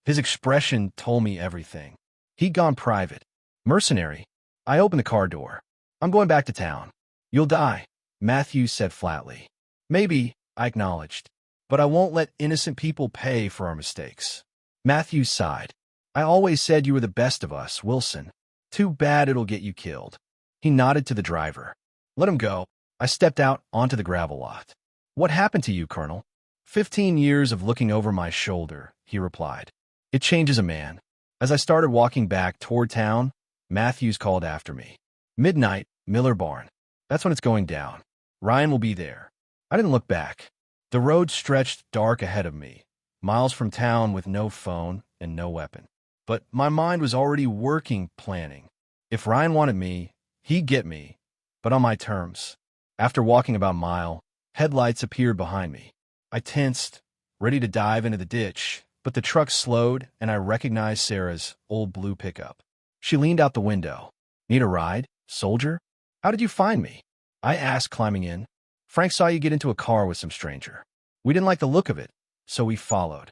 His expression told me everything. He'd gone private. Mercenary. I opened the car door. I'm going back to town. You'll die, Matthews said flatly. Maybe, I acknowledged. But I won't let innocent people pay for our mistakes. Matthews sighed. I always said you were the best of us, Wilson. Too bad it'll get you killed. He nodded to the driver. Let him go. I stepped out onto the gravel lot. What happened to you, Colonel? 15 years of looking over my shoulder, he replied. It changes a man. As I started walking back toward town, Matthews called after me. Midnight, Miller Barn. That's when it's going down. Ryan will be there. I didn't look back. The road stretched dark ahead of me, miles from town with no phone and no weapon. But my mind was already working, planning. If Ryan wanted me, he'd get me, but on my terms. After walking about a mile, headlights appeared behind me. I tensed, ready to dive into the ditch, but the truck slowed and I recognized Sarah's old blue pickup. She leaned out the window. Need a ride, soldier? How did you find me? I asked, climbing in. Frank saw you get into a car with some stranger. We didn't like the look of it, so we followed.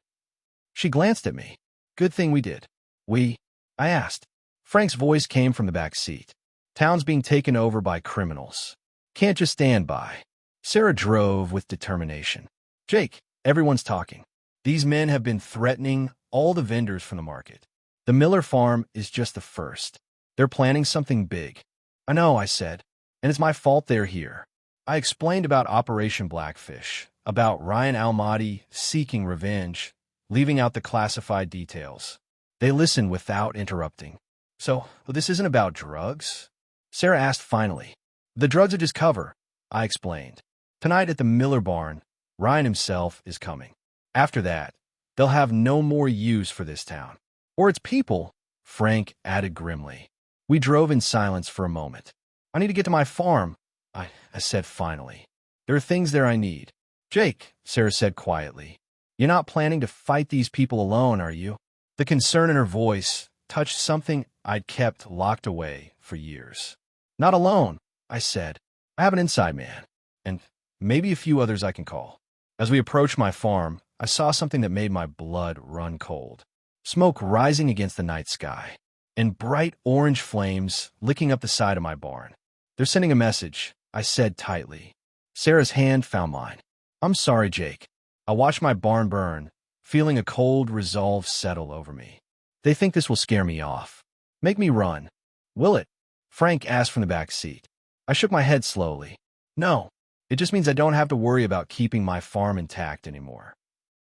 She glanced at me. Good thing we did. I asked. Frank's voice came from the back seat. Town's being taken over by criminals. Can't just stand by. Sarah drove with determination. Jake, everyone's talking. These men have been threatening all the vendors from the market. The Miller farm is just the first. They're planning something big. I know, I said, and it's my fault they're here. I explained about Operation Blackfish, about Ryan Almaty seeking revenge, leaving out the classified details. They listened without interrupting. So, this isn't about drugs? Sarah asked finally. The drugs are just cover, I explained. Tonight at the Miller barn, Ryan himself is coming. After that, they'll have no more use for this town. Or its people, Frank added grimly. We drove in silence for a moment. I need to get to my farm, I said finally. There are things there I need. Jake, Sarah said quietly. You're not planning to fight these people alone, are you? The concern in her voice touched something I'd kept locked away for years. Not alone, I said. I have an inside man, and maybe a few others I can call. As we approached my farm, I saw something that made my blood run cold. Smoke rising against the night sky, and bright orange flames licking up the side of my barn. They're sending a message, I said tightly. Sarah's hand found mine. I'm sorry, Jake. I watched my barn burn, feeling a cold resolve settle over me. They think this will scare me off. Make me run. Will it? Frank asked from the back seat. I shook my head slowly. No, it just means I don't have to worry about keeping my farm intact anymore.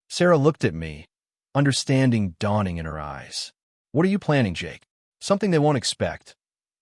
Sarah looked at me, understanding dawning in her eyes. What are you planning, Jake? Something they won't expect.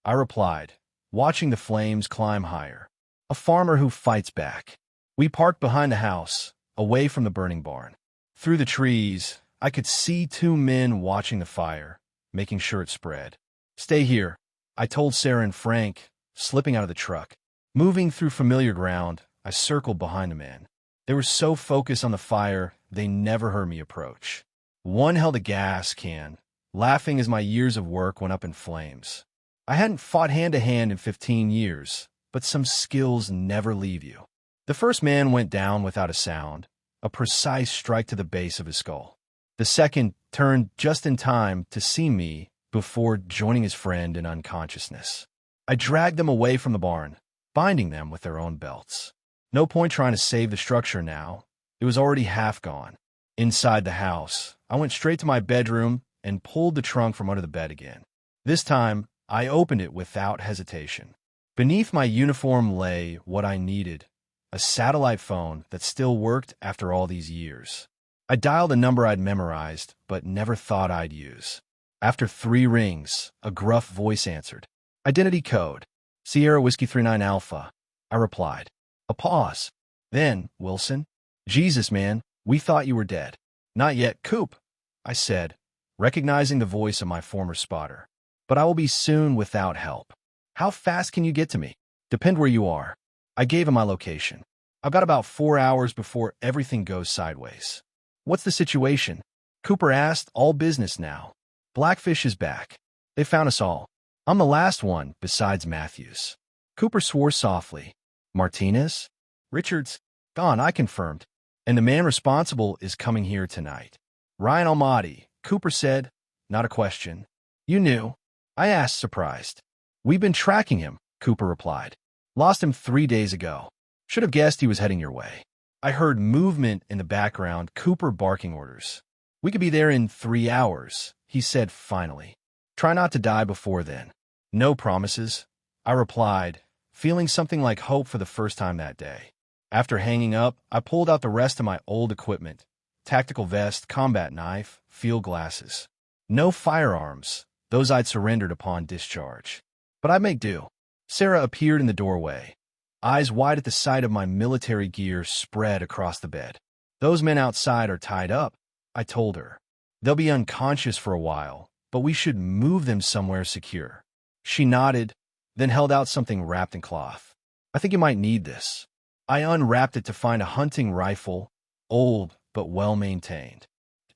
I replied, watching the flames climb higher. A farmer who fights back. We parked behind the house, away from the burning barn. Through the trees, I could see two men watching the fire, making sure it spread. Stay here, I told Sarah and Frank, slipping out of the truck. Moving through familiar ground, I circled behind the men. They were so focused on the fire, they never heard me approach. One held a gas can, laughing as my years of work went up in flames. I hadn't fought hand-to-hand in 15 years, but some skills never leave you. The first man went down without a sound, a precise strike to the base of his skull. The second turned just in time to see me before joining his friend in unconsciousness. I dragged them away from the barn, binding them with their own belts. No point trying to save the structure now. It was already half gone. Inside the house, I went straight to my bedroom and pulled the trunk from under the bed again. This time, I opened it without hesitation. Beneath my uniform lay what I needed, a satellite phone that still worked after all these years. I dialed a number I'd memorized, but never thought I'd use. After 3 rings, a gruff voice answered. Identity code, Sierra Whiskey 39 Alpha, I replied. A pause. Then, Wilson. Jesus, man, we thought you were dead. Not yet, Coop, I said, recognizing the voice of my former spotter. But I will be soon without help. How fast can you get to me? Depend where you are. I gave him my location. I've got about 4 hours before everything goes sideways. What's the situation? Cooper asked, all business now. Blackfish is back. They found us all. I'm the last one, besides Matthews. Cooper swore softly. Martinez? Richards? Gone, I confirmed. And the man responsible is coming here tonight. Ryan Almaty, Cooper said. Not a question. You knew. I asked, surprised. We've been tracking him, Cooper replied. Lost him 3 days ago. Should have guessed he was heading your way. I heard movement in the background, Cooper barking orders. We could be there in 3 hours, he said finally. Try not to die before then. No promises, I replied, feeling something like hope for the first time that day. After hanging up, I pulled out the rest of my old equipment, tactical vest, combat knife, field glasses. No firearms, those I'd surrendered upon discharge. But I'd make do. Sarah appeared in the doorway, eyes wide at the sight of my military gear spread across the bed. Those men outside are tied up, I told her. They'll be unconscious for a while, but we should move them somewhere secure. She nodded, then held out something wrapped in cloth. I think you might need this. I unwrapped it to find a hunting rifle, old but well-maintained.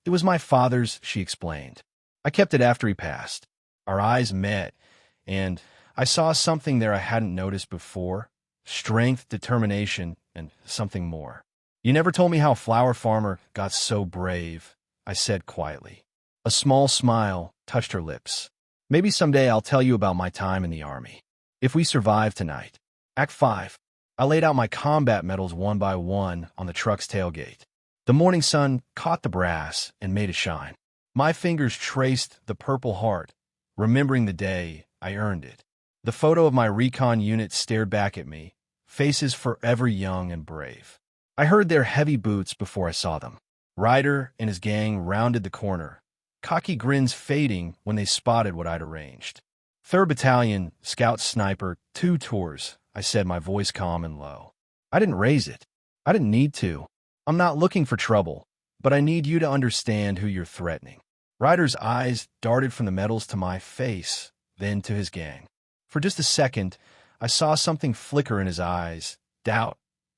It was my father's, she explained. I kept it after he passed. Our eyes met, and I saw something there I hadn't noticed before. Strength, determination, and something more. You never told me how a flower farmer got so brave, I said quietly. A small smile touched her lips. Maybe someday I'll tell you about my time in the army. If we survive tonight. Act 5. I laid out my combat medals one by one on the truck's tailgate. The morning sun caught the brass and made it shine. My fingers traced the Purple Heart, remembering the day I earned it. The photo of my recon unit stared back at me, faces forever young and brave. I heard their heavy boots before I saw them. Ryder and his gang rounded the corner, cocky grins fading when they spotted what I'd arranged. 3rd Battalion, Scout Sniper, 2 tours, I said, my voice calm and low. I didn't raise it. I didn't need to. I'm not looking for trouble, but I need you to understand who you're threatening. Ryder's eyes darted from the medals to my face, then to his gang. For just a second, I saw something flicker in his eyes, doubt,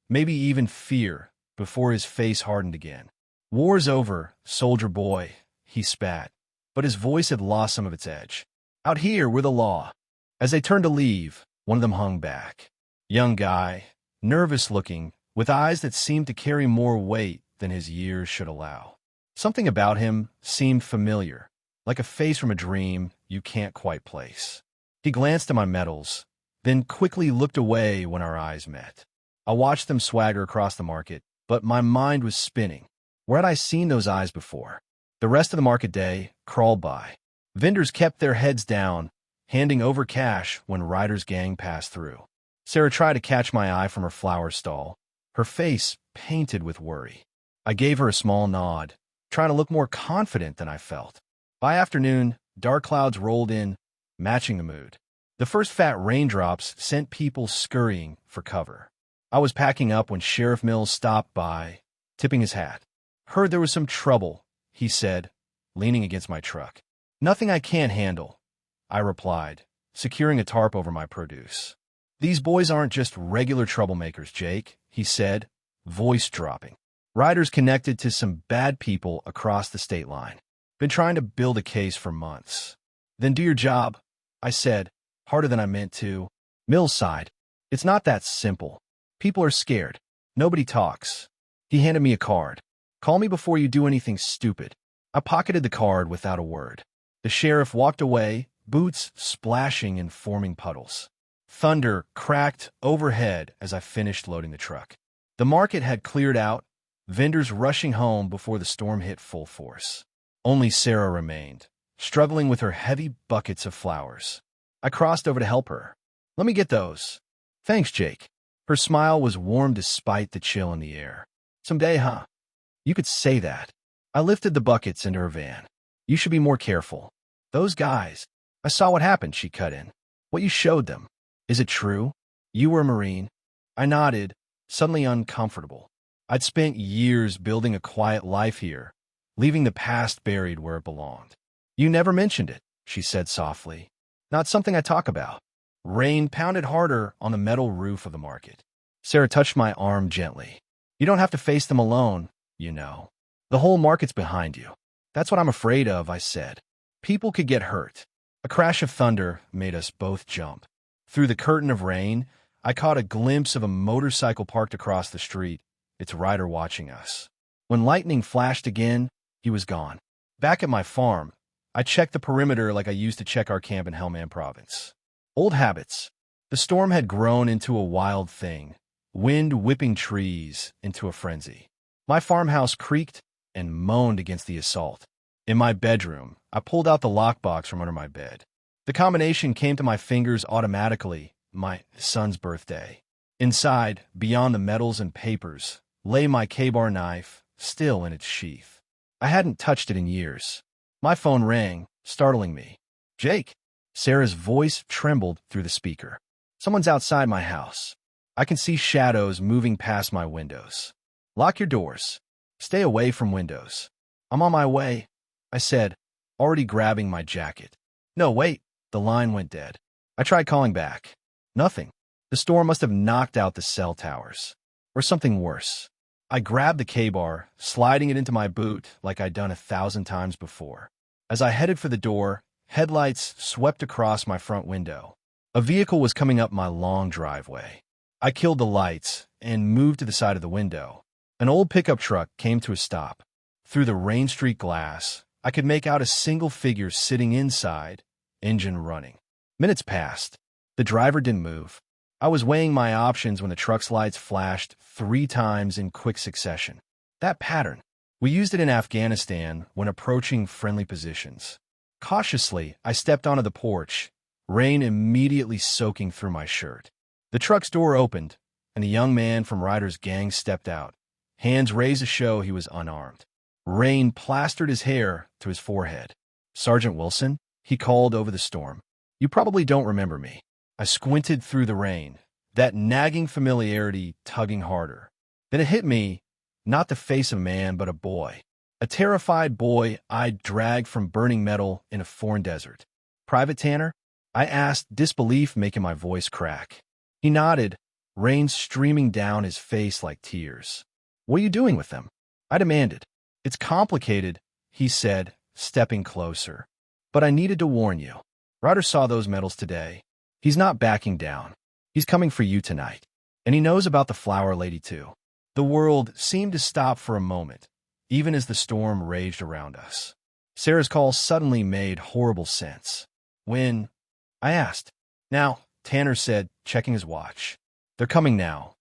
maybe even fear, before his face hardened again. War's over, soldier boy, he spat, but his voice had lost some of its edge. Out here, we're the law. As they turned to leave, one of them hung back. Young guy, nervous-looking, with eyes that seemed to carry more weight than his years should allow. Something about him seemed familiar, like a face from a dream you can't quite place. He glanced at my medals, then quickly looked away when our eyes met. I watched them swagger across the market, but my mind was spinning. Where had I seen those eyes before? The rest of the market day crawled by. Vendors kept their heads down, handing over cash when Ryder's gang passed through. Sarah tried to catch my eye from her flower stall, her face painted with worry. I gave her a small nod, trying to look more confident than I felt. By afternoon, dark clouds rolled in, matching the mood. The first fat raindrops sent people scurrying for cover. I was packing up when Sheriff Mills stopped by, tipping his hat. Heard there was some trouble, he said, leaning against my truck. Nothing I can't handle, I replied, securing a tarp over my produce. These boys aren't just regular troublemakers, Jake, he said, voice dropping. Ryder's connected to some bad people across the state line. Been trying to build a case for months. Then do your job, I said, harder than I meant to. Mills sighed. It's not that simple. People are scared. Nobody talks. He handed me a card. Call me before you do anything stupid. I pocketed the card without a word. The sheriff walked away, boots splashing and forming puddles. Thunder cracked overhead as I finished loading the truck. The market had cleared out, vendors rushing home before the storm hit full force. Only Sarah remained, struggling with her heavy buckets of flowers. I crossed over to help her. Let me get those. Thanks, Jake. Her smile was warm despite the chill in the air. Someday, huh? You could say that. I lifted the buckets into her van. You should be more careful. Those guys. I saw what happened, she cut in. What you showed them. Is it true? You were a Marine? I nodded, suddenly uncomfortable. I'd spent years building a quiet life here, leaving the past buried where it belonged. You never mentioned it, she said softly. Not something I talk about. Rain pounded harder on the metal roof of the market. Sarah touched my arm gently. You don't have to face them alone, you know. The whole market's behind you. That's what I'm afraid of, I said. People could get hurt. A crash of thunder made us both jump. Through the curtain of rain, I caught a glimpse of a motorcycle parked across the street, its rider watching us. When lightning flashed again, he was gone. Back at my farm, I checked the perimeter like I used to check our camp in Helmand Province. Old habits. The storm had grown into a wild thing, wind whipping trees into a frenzy. My farmhouse creaked and moaned against the assault. In my bedroom, I pulled out the lockbox from under my bed. The combination came to my fingers automatically, my son's birthday. Inside, beyond the metals and papers, lay my K-bar knife, still in its sheath. I hadn't touched it in years. My phone rang, startling me. Jake. Sarah's voice trembled through the speaker. Someone's outside my house. I can see shadows moving past my windows. Lock your doors. Stay away from windows. I'm on my way, I said, already grabbing my jacket. No, wait. The line went dead. I tried calling back. Nothing. The storm must have knocked out the cell towers. Or something worse. I grabbed the K-bar, sliding it into my boot like I'd done 1,000 times before. As I headed for the door, headlights swept across my front window. A vehicle was coming up my long driveway. I killed the lights and moved to the side of the window. An old pickup truck came to a stop. Through the rain-streaked glass, I could make out a single figure sitting inside, engine running. Minutes passed. The driver didn't move. I was weighing my options when the truck's lights flashed 3 times in quick succession. That pattern. We used it in Afghanistan when approaching friendly positions. Cautiously, I stepped onto the porch, rain immediately soaking through my shirt. The truck's door opened, and the young man from Ryder's gang stepped out. Hands raised to show he was unarmed. Rain plastered his hair to his forehead. "Sergeant Wilson," he called over the storm. "You probably don't remember me." I squinted through the rain, that nagging familiarity tugging harder. Then it hit me, not the face of a man, but a boy. A terrified boy I'd dragged from burning metal in a foreign desert. "Private Tanner?" I asked, disbelief making my voice crack. He nodded, rain streaming down his face like tears. "What are you doing with them?" I demanded. "It's complicated," he said, stepping closer. "But I needed to warn you. Ryder saw those medals today. He's not backing down. He's coming for you tonight. And he knows about the flower lady, too." The world seemed to stop for a moment, even as the storm raged around us. Sarah's call suddenly made horrible sense. "When?" I asked. "Now," Tanner said, checking his watch. "They're coming now."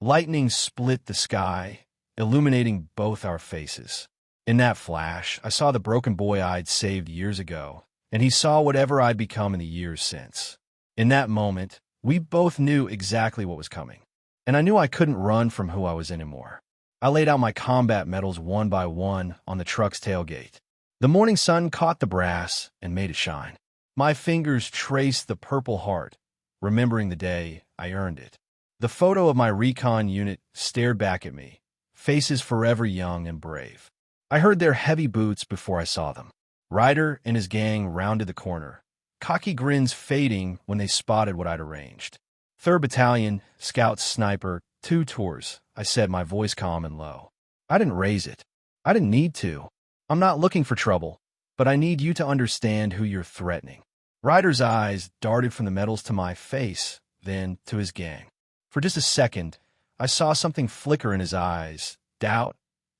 Lightning split the sky, illuminating both our faces. In that flash, I saw the broken boy I'd saved years ago, and he saw whatever I'd become in the years since. In that moment, we both knew exactly what was coming, and I knew I couldn't run from who I was anymore. I laid out my combat medals one by one on the truck's tailgate. The morning sun caught the brass and made it shine. My fingers traced the Purple Heart, remembering the day I earned it. The photo of my recon unit stared back at me, faces forever young and brave. I heard their heavy boots before I saw them. Ryder and his gang rounded the corner, cocky grins fading when they spotted what I'd arranged. "3rd Battalion, Scout Sniper, 2 tours," I said, my voice calm and low. I didn't raise it. I didn't need to. I'm not looking for trouble, but I need you to understand who you're threatening. Ryder's eyes darted from the medals to my face, then to his gang. For just a second, I saw something flicker in his eyes, doubt,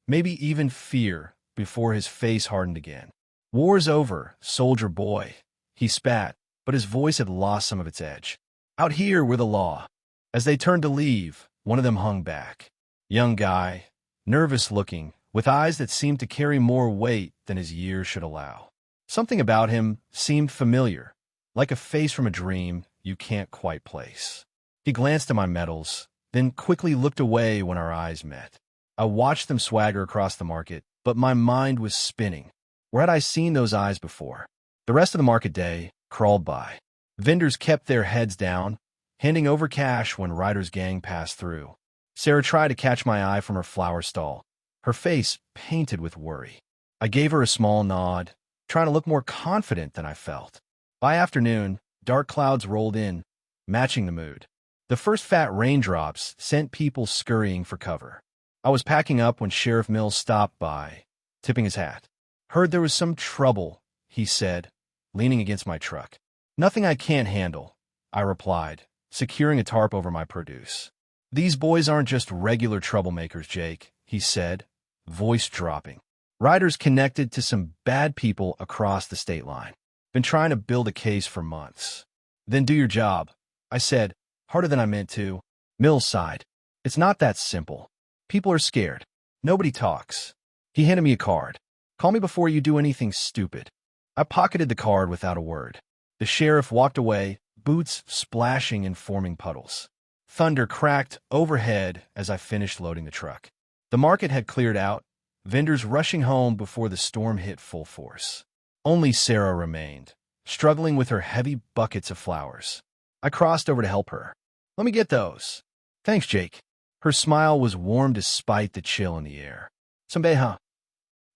maybe even fear, before his face hardened again. "War's over, soldier boy," he spat, but his voice had lost some of its edge. "Out here, we're the law." As they turned to leave, one of them hung back. Young guy, nervous looking, with eyes that seemed to carry more weight than his years should allow. Something about him seemed familiar, like a face from a dream you can't quite place. He glanced at my medals, then quickly looked away when our eyes met. I watched them swagger across the market, but my mind was spinning. Where had I seen those eyes before? The rest of the market day crawled by. Vendors kept their heads down, handing over cash when Ryder's gang passed through. Sarah tried to catch my eye from her flower stall, her face painted with worry. I gave her a small nod, trying to look more confident than I felt. By afternoon, dark clouds rolled in, matching the mood. The first fat raindrops sent people scurrying for cover. I was packing up when Sheriff Mills stopped by, tipping his hat. "Heard there was some trouble," he said, leaning against my truck. "Nothing I can't handle," I replied, securing a tarp over my produce. "These boys aren't just regular troublemakers, Jake," he said, voice dropping. "Ryder's connected to some bad people across the state line. Been trying to build a case for months." "Then do your job," I said, harder than I meant to. Mills sighed. "It's not that simple. People are scared. Nobody talks." He handed me a card. "Call me before you do anything stupid." I pocketed the card without a word. The sheriff walked away, boots splashing and forming puddles. Thunder cracked overhead as I finished loading the truck. The market had cleared out, vendors rushing home before the storm hit full force. Only Sarah remained, struggling with her heavy buckets of flowers. I crossed over to help her. "Let me get those." "Thanks, Jake." Her smile was warm despite the chill in the air. "Someday, huh?"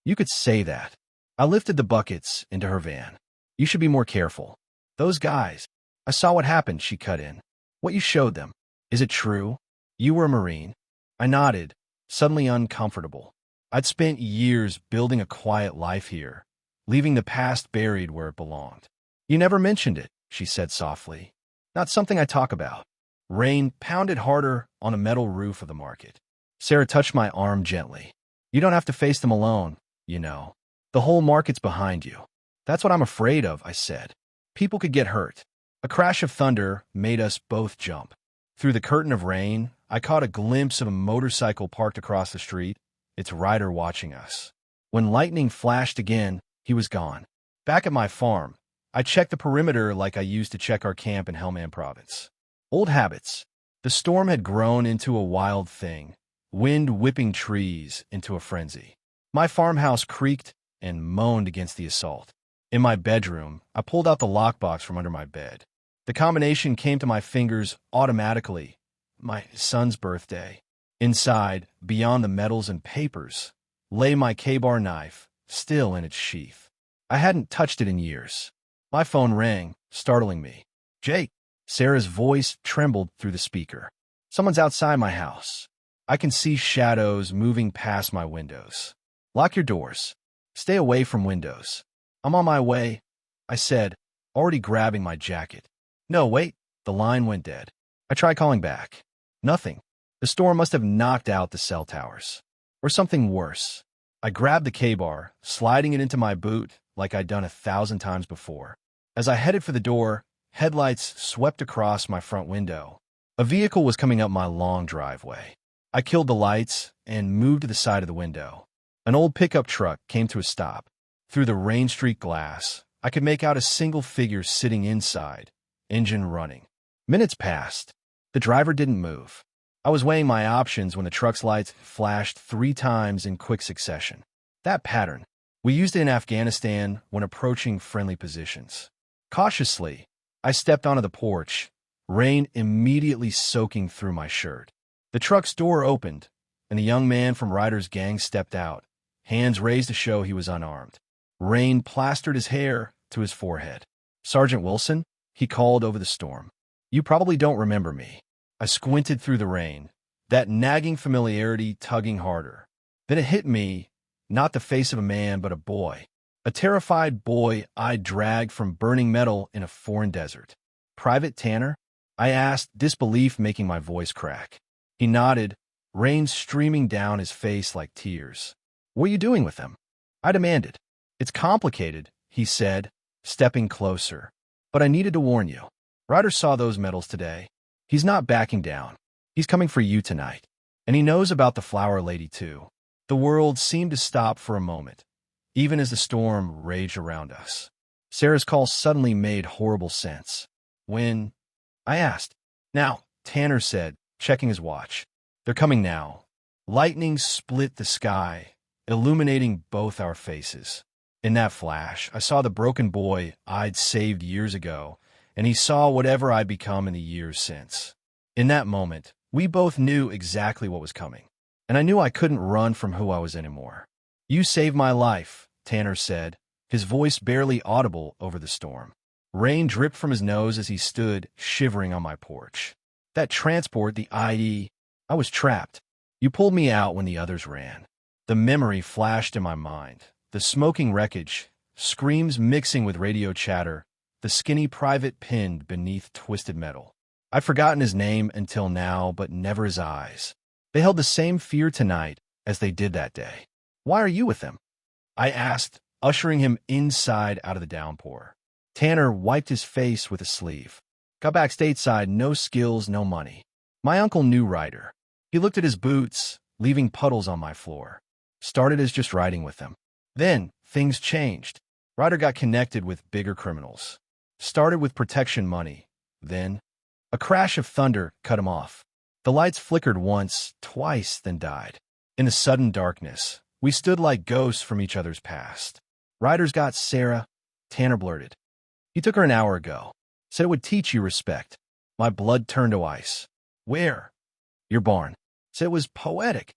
"You could say that." I lifted the buckets into her van. "You should be more careful. Those guys." "I saw what happened," she cut in. "What you showed them. Is it true? You were a Marine?" I nodded, suddenly uncomfortable. I'd spent years building a quiet life here, leaving the past buried where it belonged. "You never mentioned it," she said softly. "Not something I talk about." Rain pounded harder on the metal roof of the market. Sarah touched my arm gently. "You don't have to face them alone, you know. The whole market's behind you." "That's what I'm afraid of," I said. "People could get hurt." A crash of thunder made us both jump. Through the curtain of rain, I caught a glimpse of a motorcycle parked across the street, its rider watching us. When lightning flashed again, he was gone. Back at my farm, I checked the perimeter like I used to check our camp in Helmand Province. Old habits. The storm had grown into a wild thing, wind whipping trees into a frenzy. My farmhouse creaked and moaned against the assault. In my bedroom, I pulled out the lockbox from under my bed. The combination came to my fingers automatically. My son's birthday. Inside, beyond the metals and papers, lay my K-bar knife, still in its sheath. I hadn't touched it in years. My phone rang, startling me. "Jake." Sarah's voice trembled through the speaker. "Someone's outside my house. I can see shadows moving past my windows. Lock your doors. Stay away from windows. I'm on my way," I said, already grabbing my jacket. "No, wait." The line went dead. I tried calling back. Nothing. The storm must have knocked out the cell towers. Or something worse. I grabbed the K-bar, sliding it into my boot like I'd done 1,000 times before. As I headed for the door, headlights swept across my front window. A vehicle was coming up my long driveway. I killed the lights and moved to the side of the window. An old pickup truck came to a stop. Through the rain-streaked glass, I could make out a single figure sitting inside, engine running. Minutes passed. The driver didn't move. I was weighing my options when the truck's lights flashed 3 times in quick succession. That pattern. We used it in Afghanistan when approaching friendly positions. Cautiously, I stepped onto the porch, rain immediately soaking through my shirt. The truck's door opened, and the young man from Ryder's gang stepped out, hands raised to show he was unarmed. Rain plastered his hair to his forehead. "Sergeant Wilson," he called over the storm. "You probably don't remember me." I squinted through the rain, that nagging familiarity tugging harder. Then it hit me, not the face of a man, but a boy. A terrified boy I'd dragged from burning metal in a foreign desert. "Private Tanner?" I asked, disbelief making my voice crack. He nodded, rain streaming down his face like tears. "What are you doing with them?" I demanded. "It's complicated," he said, stepping closer. "But I needed to warn you. Ryder saw those medals today. He's not backing down. He's coming for you tonight. And he knows about the flower lady, too." The world seemed to stop for a moment, even as the storm raged around us. Sarah's call suddenly made horrible sense. "When?" I asked. "Now," Tanner said, checking his watch. "They're coming now." Lightning split the sky, illuminating both our faces. In that flash, I saw the broken boy I'd saved years ago, and he saw whatever I'd become in the years since. In that moment, we both knew exactly what was coming, and I knew I couldn't run from who I was anymore. "You saved my life," Tanner said, his voice barely audible over the storm. Rain dripped from his nose as he stood, shivering on my porch. "That transport, the ID, I was trapped. You pulled me out when the others ran." The memory flashed in my mind. The smoking wreckage, screams mixing with radio chatter, the skinny private pinned beneath twisted metal. I'd forgotten his name until now, but never his eyes. They held the same fear tonight as they did that day. "Why are you with them?" I asked, ushering him inside out of the downpour. Tanner wiped his face with a sleeve. "Got back stateside, no skills, no money. My uncle knew Ryder. He looked at his boots, leaving puddles on my floor. Started as just riding with them. Then, things changed. Ryder got connected with bigger criminals. Started with protection money. Then, a crash of thunder cut him off. The lights flickered once, twice, then died. In the sudden darkness, we stood like ghosts from each other's past. Ryder's got Sarah," Tanner blurted. "He took her an hour ago. Said it would teach you respect." My blood turned to ice. "Where?" "Your barn." Said it was poetic.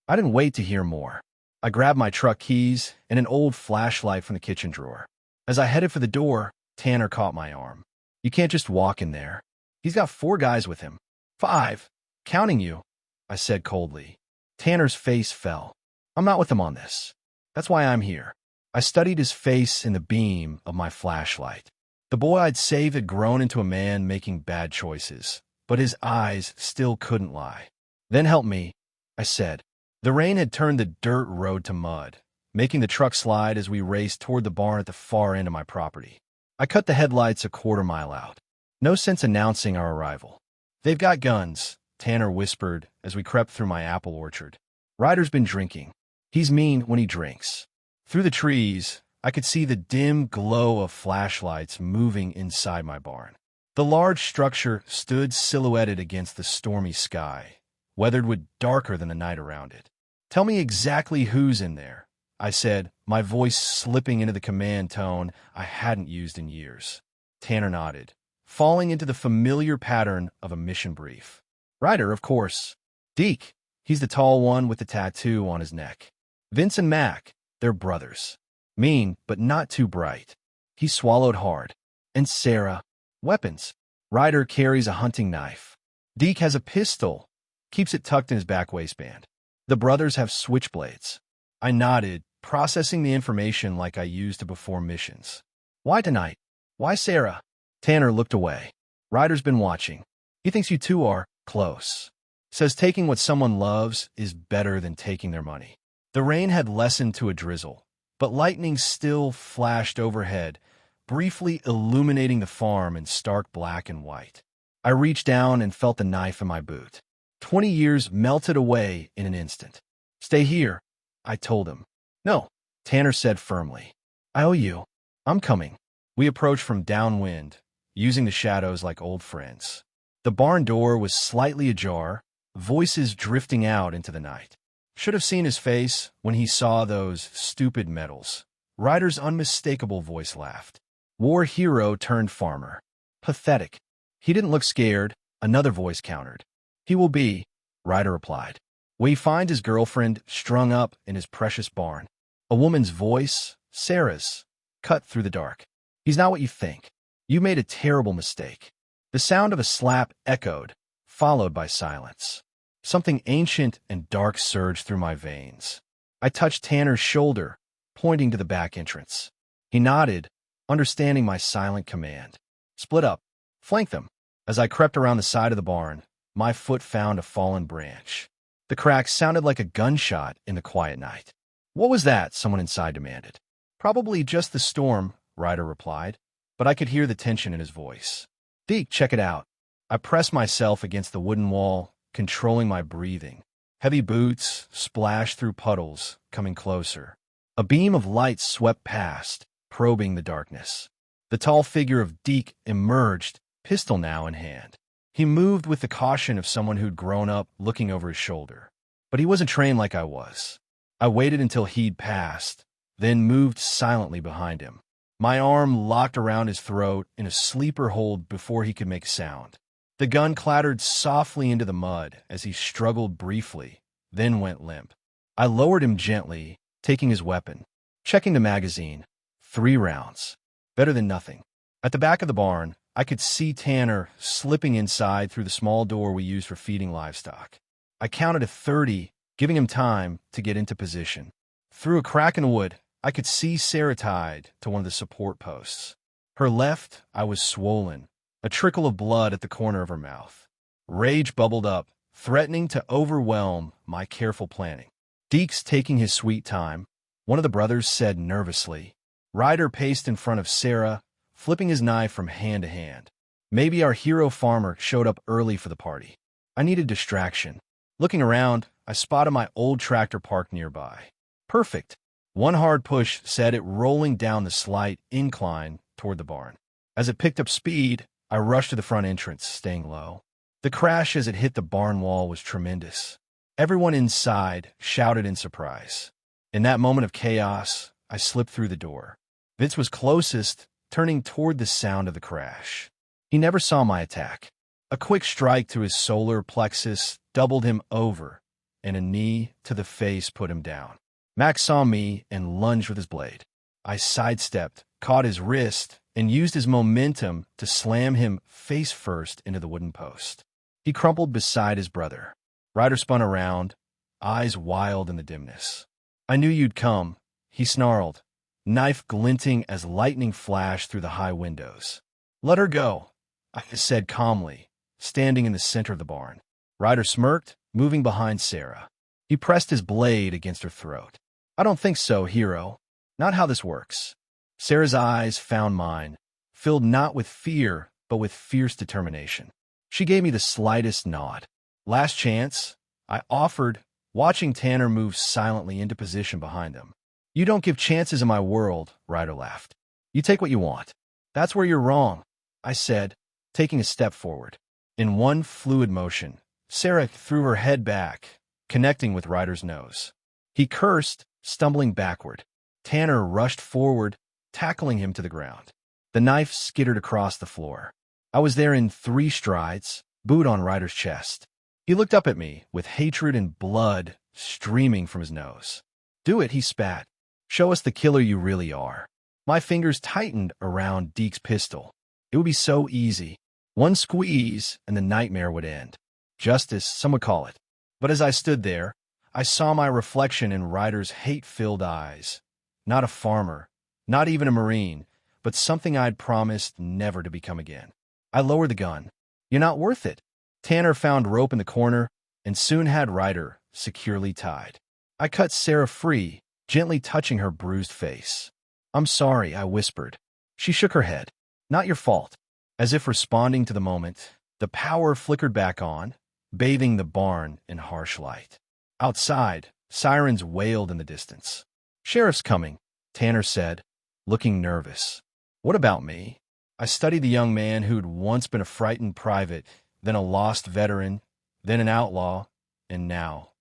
I didn't wait to hear more. I grabbed my truck keys and an old flashlight from the kitchen drawer. As I headed for the door, Tanner caught my arm. "You can't just walk in there. He's got 4 guys with him." "5, counting you," I said coldly. Tanner's face fell. "I'm not with him on this. That's why I'm here." I studied his face in the beam of my flashlight. The boy I'd saved had grown into a man making bad choices, but his eyes still couldn't lie. "Then help me," I said. The rain had turned the dirt road to mud, making the truck slide as we raced toward the barn at the far end of my property. I cut the headlights a quarter-mile out. No sense announcing our arrival. "They've got guns," Tanner whispered as we crept through my apple orchard. "Ryder's been drinking. He's mean when he drinks." Through the trees, I could see the dim glow of flashlights moving inside my barn. The large structure stood silhouetted against the stormy sky, weathered with darker than the night around it. "Tell me exactly who's in there," I said, my voice slipping into the command tone I hadn't used in years. Tanner nodded, falling into the familiar pattern of a mission brief. "Ryder, of course. Deke, he's the tall one with the tattoo on his neck. Vince and Mac, they're brothers. Mean, but not too bright." He swallowed hard. "And Sarah. Weapons. Ryder carries a hunting knife. Deke has a pistol, keeps it tucked in his back waistband. The brothers have switchblades." I nodded, processing the information like I used to before missions. "Why tonight? Why Sarah?" Tanner looked away. "Ryder's been watching. He thinks you two are close. Says taking what someone loves is better than taking their money." The rain had lessened to a drizzle, but lightning still flashed overhead, briefly illuminating the farm in stark black and white. I reached down and felt the knife in my boot. 20 years melted away in an instant. "Stay here," I told him. "No," Tanner said firmly. "I owe you. I'm coming." We approached from downwind, using the shadows like old friends. The barn door was slightly ajar, voices drifting out into the night. Should have seen his face when he saw those stupid medals. Ryder's unmistakable voice laughed. "War hero turned farmer. Pathetic." "He didn't look scared," another voice countered. "He will be," Ryder replied. "Will he find his girlfriend strung up in his precious barn?" A woman's voice, Sarah's, cut through the dark. "He's not what you think. You made a terrible mistake." The sound of a slap echoed, followed by silence. Something ancient and dark surged through my veins. I touched Tanner's shoulder, pointing to the back entrance. He nodded, understanding my silent command. "Split up. Flank them." As I crept around the side of the barn, my foot found a fallen branch. The crack sounded like a gunshot in the quiet night. "What was that?" someone inside demanded. "Probably just the storm," Ryder replied, but I could hear the tension in his voice. "Deke, check it out." I pressed myself against the wooden wall, controlling my breathing. Heavy boots splashed through puddles, coming closer. A beam of light swept past, probing the darkness. The tall figure of Deke emerged, pistol now in hand. He moved with the caution of someone who'd grown up looking over his shoulder. But he wasn't trained like I was. I waited until he'd passed, then moved silently behind him. My arm locked around his throat in a sleeper hold before he could make a sound. The gun clattered softly into the mud as he struggled briefly, then went limp. I lowered him gently, taking his weapon. Checking the magazine. 3 rounds. Better than nothing. At the back of the barn, I could see Tanner slipping inside through the small door we use for feeding livestock. I counted to 30, giving him time to get into position. Through a crack in the wood, I could see Sarah tied to one of the support posts. Her left eye was swollen, a trickle of blood at the corner of her mouth. Rage bubbled up, threatening to overwhelm my careful planning. "Deke's taking his sweet time," one of the brothers said nervously. Ryder paced in front of Sarah, flipping his knife from hand to hand. Maybe our hero farmer showed up early for the party. I needed distraction. Looking around, I spotted my old tractor parked nearby. Perfect. One hard push set it rolling down the slight incline toward the barn. As it picked up speed, I rushed to the front entrance, staying low. The crash as it hit the barn wall was tremendous. Everyone inside shouted in surprise. In that moment of chaos, I slipped through the door. Vince was closest, turning toward the sound of the crash. He never saw my attack. A quick strike to his solar plexus doubled him over, and a knee to the face put him down. Max saw me and lunged with his blade. I sidestepped, caught his wrist, and used his momentum to slam him face first into the wooden post. He crumpled beside his brother. Ryder spun around, eyes wild in the dimness. "I knew you'd come," he snarled, knife glinting as lightning flashed through the high windows. "Let her go," I said calmly, standing in the center of the barn. Ryder smirked, moving behind Sarah. He pressed his blade against her throat. "I don't think so, hero. Not how this works." Sarah's eyes found mine, filled not with fear, but with fierce determination. She gave me the slightest nod. "Last chance," I offered, watching Tanner move silently into position behind them. "You don't give chances in my world," Ryder laughed. "You take what you want." "That's where you're wrong," I said, taking a step forward. In one fluid motion, Sarah threw her head back, connecting with Ryder's nose. He cursed, stumbling backward. Tanner rushed forward, tackling him to the ground. The knife skittered across the floor. I was there in 3 strides, boot on Ryder's chest. He looked up at me, with hatred and blood streaming from his nose. "Do it," he spat. "Show us the killer you really are." My fingers tightened around Deke's pistol. It would be so easy. One squeeze, and the nightmare would end. Justice, some would call it. But as I stood there, I saw my reflection in Ryder's hate-filled eyes. Not a farmer, not even a Marine, but something I'd promised never to become again. I lowered the gun. "You're not worth it." Tanner found rope in the corner and soon had Ryder securely tied. I cut Sarah free, gently touching her bruised face. "I'm sorry," I whispered. She shook her head. "Not your fault." As if responding to the moment, the power flickered back on, bathing the barn in harsh light. Outside, sirens wailed in the distance. "Sheriff's coming," Tanner said, looking nervous. What about me? I studied the young man who'd once been a frightened private, then a lost veteran, then an outlaw, and now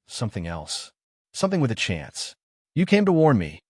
something else. Something with a chance. "You came to warn me,"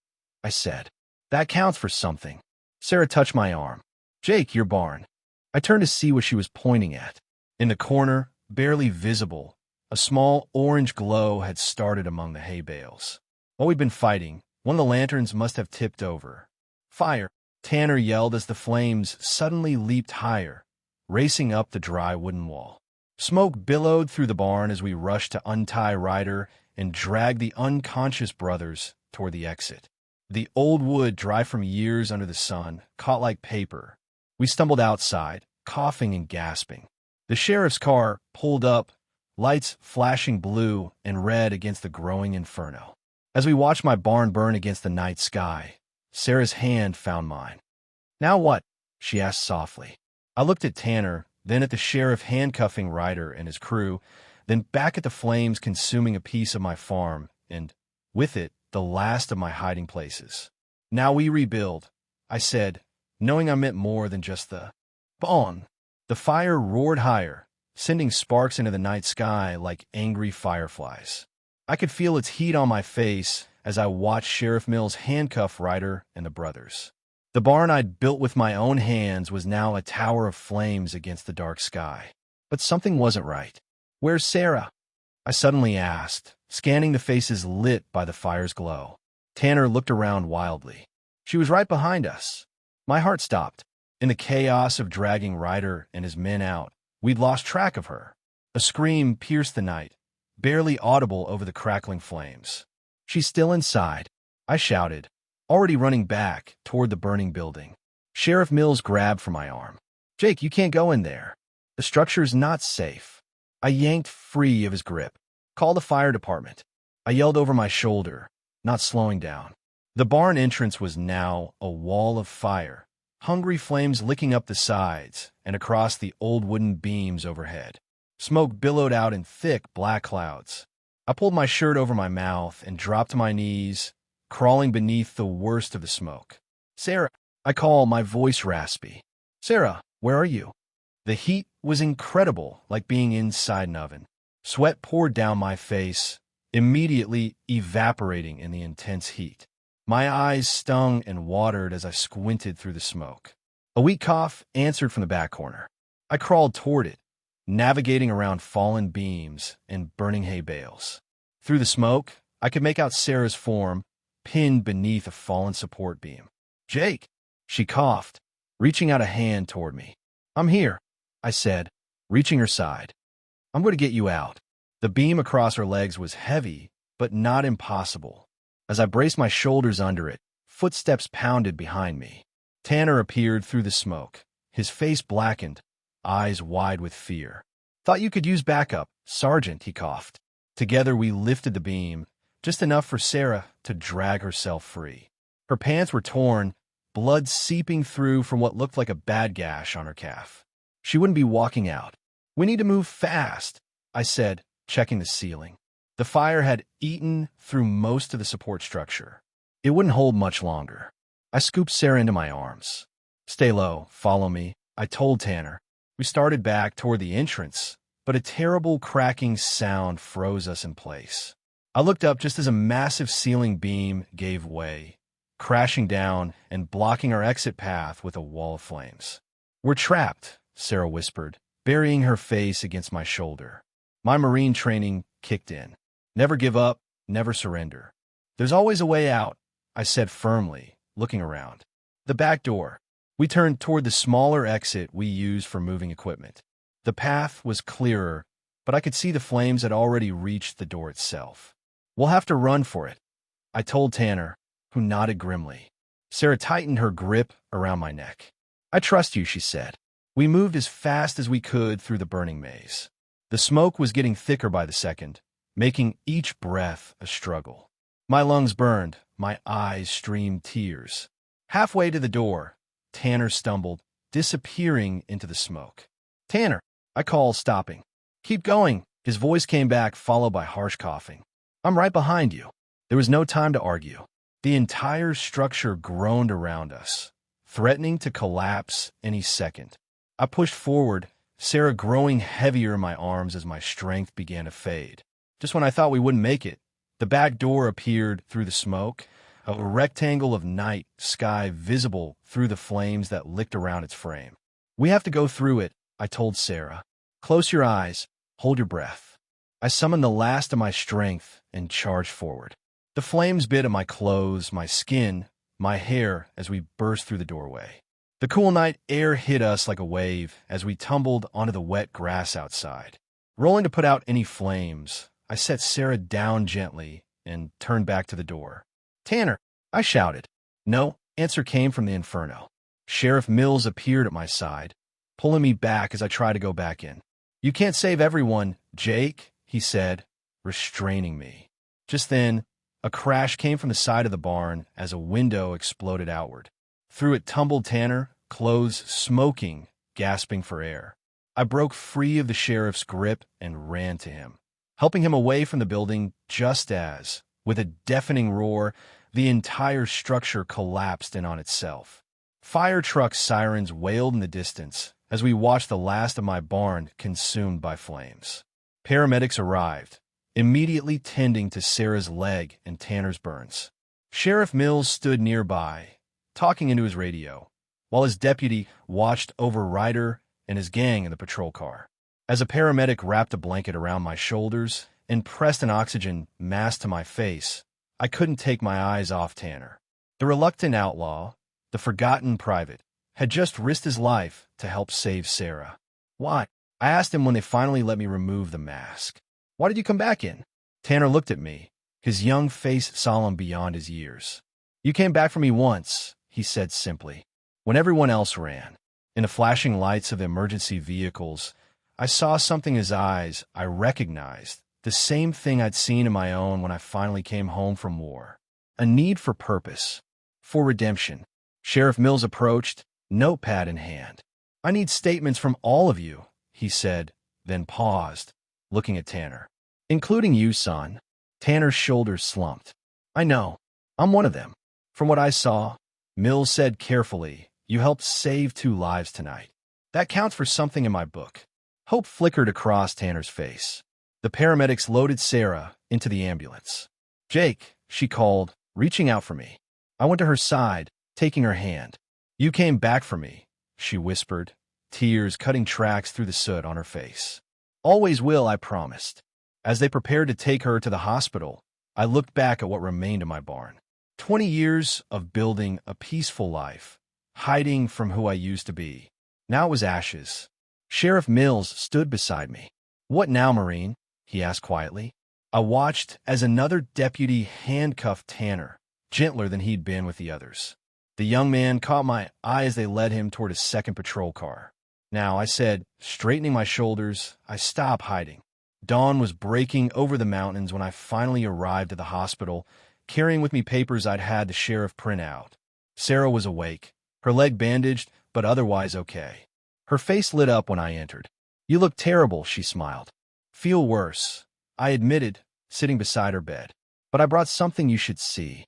I said. "That counts for something." Sarah touched my arm. "Jake, your barn." I turned to see what she was pointing at. In the corner, barely visible, a small orange glow had started among the hay bales. While we'd been fighting, one of the lanterns must have tipped over. "Fire!" Tanner yelled as the flames suddenly leaped higher, racing up the dry wooden wall. Smoke billowed through the barn as we rushed to untie Ryder and drag the unconscious brothers toward the exit. The old wood, dry from years under the sun, caught like paper. We stumbled outside, coughing and gasping. The sheriff's car pulled up, lights flashing blue and red against the growing inferno. As we watched my barn burn against the night sky, Sarah's hand found mine. "Now what?" she asked softly. I looked at Tanner, then at the sheriff handcuffing Ryder and his crew, then back at the flames consuming a piece of my farm, and, with it, the last of my hiding places. "Now we rebuild," I said, knowing I meant more than just the "Bon." The fire roared higher, sending sparks into the night sky like angry fireflies. I could feel its heat on my face as I watched Sheriff Mills handcuff Ryder and the brothers. The barn I'd built with my own hands was now a tower of flames against the dark sky. But something wasn't right. "Where's Sarah?" I suddenly asked, scanning the faces lit by the fire's glow. Tanner looked around wildly. "She was right behind us." My heart stopped. In the chaos of dragging Ryder and his men out, we'd lost track of her. A scream pierced the night, barely audible over the crackling flames. "She's still inside," I shouted, already running back toward the burning building. Sheriff Mills grabbed for my arm. "Jake, you can't go in there. The structure's not safe." I yanked free of his grip. "Call the fire department." I yelled over my shoulder, not slowing down. The barn entrance was now a wall of fire, hungry flames licking up the sides and across the old wooden beams overhead. Smoke billowed out in thick black clouds. I pulled my shirt over my mouth and dropped to my knees, crawling beneath the worst of the smoke. "Sarah," I called, my voice raspy. "Sarah, where are you?" The heat was incredible, like being inside an oven. Sweat poured down my face, immediately evaporating in the intense heat. My eyes stung and watered as I squinted through the smoke. A weak cough answered from the back corner. I crawled toward it, navigating around fallen beams and burning hay bales. Through the smoke, I could make out Sarah's form, pinned beneath a fallen support beam. "Jake," she coughed, reaching out a hand toward me. "I'm here," I said, reaching her side. "I'm going to get you out." The beam across her legs was heavy, but not impossible. As I braced my shoulders under it, footsteps pounded behind me. Tanner appeared through the smoke, his face blackened, eyes wide with fear. "Thought you could use backup, Sergeant," he coughed. Together we lifted the beam, just enough for Sarah to drag herself free. Her pants were torn, blood seeping through from what looked like a bad gash on her calf. She wouldn't be walking out. "We need to move fast," I said, checking the ceiling. The fire had eaten through most of the support structure. It wouldn't hold much longer. I scooped Sarah into my arms. "Stay low, follow me," I told Tanner, We started back toward the entrance, but a terrible cracking sound froze us in place. I looked up just as a massive ceiling beam gave way, crashing down and blocking our exit path with a wall of flames. "We're trapped," Sarah whispered, burying her face against my shoulder. My Marine training kicked in. Never give up, never surrender. "There's always a way out," I said firmly, looking around. "The back door." We turned toward the smaller exit we use for moving equipment. The path was clearer, but I could see the flames had already reached the door itself. "We'll have to run for it," I told Tanner, who nodded grimly. Sarah tightened her grip around my neck. "I trust you," she said. We moved as fast as we could through the burning maze. The smoke was getting thicker by the second, making each breath a struggle. My lungs burned, my eyes streamed tears. Halfway to the door, Tanner stumbled, disappearing into the smoke. "Tanner," I called, stopping. "Keep going." His voice came back, followed by harsh coughing. "I'm right behind you." There was no time to argue. The entire structure groaned around us, threatening to collapse any second. I pushed forward, Sarah growing heavier in my arms as my strength began to fade. Just when I thought we wouldn't make it, the back door appeared through the smoke, a rectangle of night sky visible through the flames that licked around its frame. "We have to go through it," I told Sarah. "Close your eyes, hold your breath." I summoned the last of my strength and charged forward. The flames bit at my clothes, my skin, my hair as we burst through the doorway. The cool night air hit us like a wave as we tumbled onto the wet grass outside. Rolling to put out any flames, I set Sarah down gently and turned back to the door. "Tanner," I shouted. No answer came from the inferno. Sheriff Mills appeared at my side, pulling me back as I tried to go back in. "You can't save everyone, Jake," he said, restraining me. Just then, a crash came from the side of the barn as a window exploded outward. Through it tumbled Tanner, clothes smoking, gasping for air. I broke free of the sheriff's grip and ran to him, helping him away from the building just as, with a deafening roar, the entire structure collapsed in on itself. Fire truck sirens wailed in the distance as we watched the last of my barn consumed by flames. Paramedics arrived, immediately tending to Sarah's leg and Tanner's burns. Sheriff Mills stood nearby, talking into his radio, while his deputy watched over Ryder and his gang in the patrol car. As a paramedic wrapped a blanket around my shoulders and pressed an oxygen mask to my face, I couldn't take my eyes off Tanner. The reluctant outlaw, the forgotten private, had just risked his life to help save Sarah. "Why?" I asked him when they finally let me remove the mask. "Why did you come back in?" Tanner looked at me, his young face solemn beyond his years. "You came back for me once," he said simply, "when everyone else ran." In the flashing lights of the emergency vehicles, I saw something in his eyes I recognized, the same thing I'd seen in my own when I finally came home from war. A need for purpose, for redemption. Sheriff Mills approached, notepad in hand. "I need statements from all of you," he said, then paused, looking at Tanner. "Including you, son." Tanner's shoulders slumped. "I know. I'm one of them. From what I saw," Mills said carefully, "you helped save 2 lives tonight. That counts for something in my book." Hope flickered across Tanner's face. The paramedics loaded Sarah into the ambulance. "Jake," she called, reaching out for me. I went to her side, taking her hand. "You came back for me," she whispered, tears cutting tracks through the soot on her face. "Always will," I promised. As they prepared to take her to the hospital, I looked back at what remained of my barn. 20 years of building a peaceful life, hiding from who I used to be. Now it was ashes. Sheriff Mills stood beside me. "What now, Marine?" he asked quietly. I watched as another deputy handcuffed Tanner, gentler than he'd been with the others. The young man caught my eye as they led him toward his second patrol car. "Now," I said, straightening my shoulders, "I stop hiding." Dawn was breaking over the mountains when I finally arrived at the hospital, carrying with me papers I'd had the sheriff print out. Sarah was awake, her leg bandaged, but otherwise okay. Her face lit up when I entered. "You look terrible," she smiled. "Feel worse," I admitted, sitting beside her bed. "But I brought something you should see."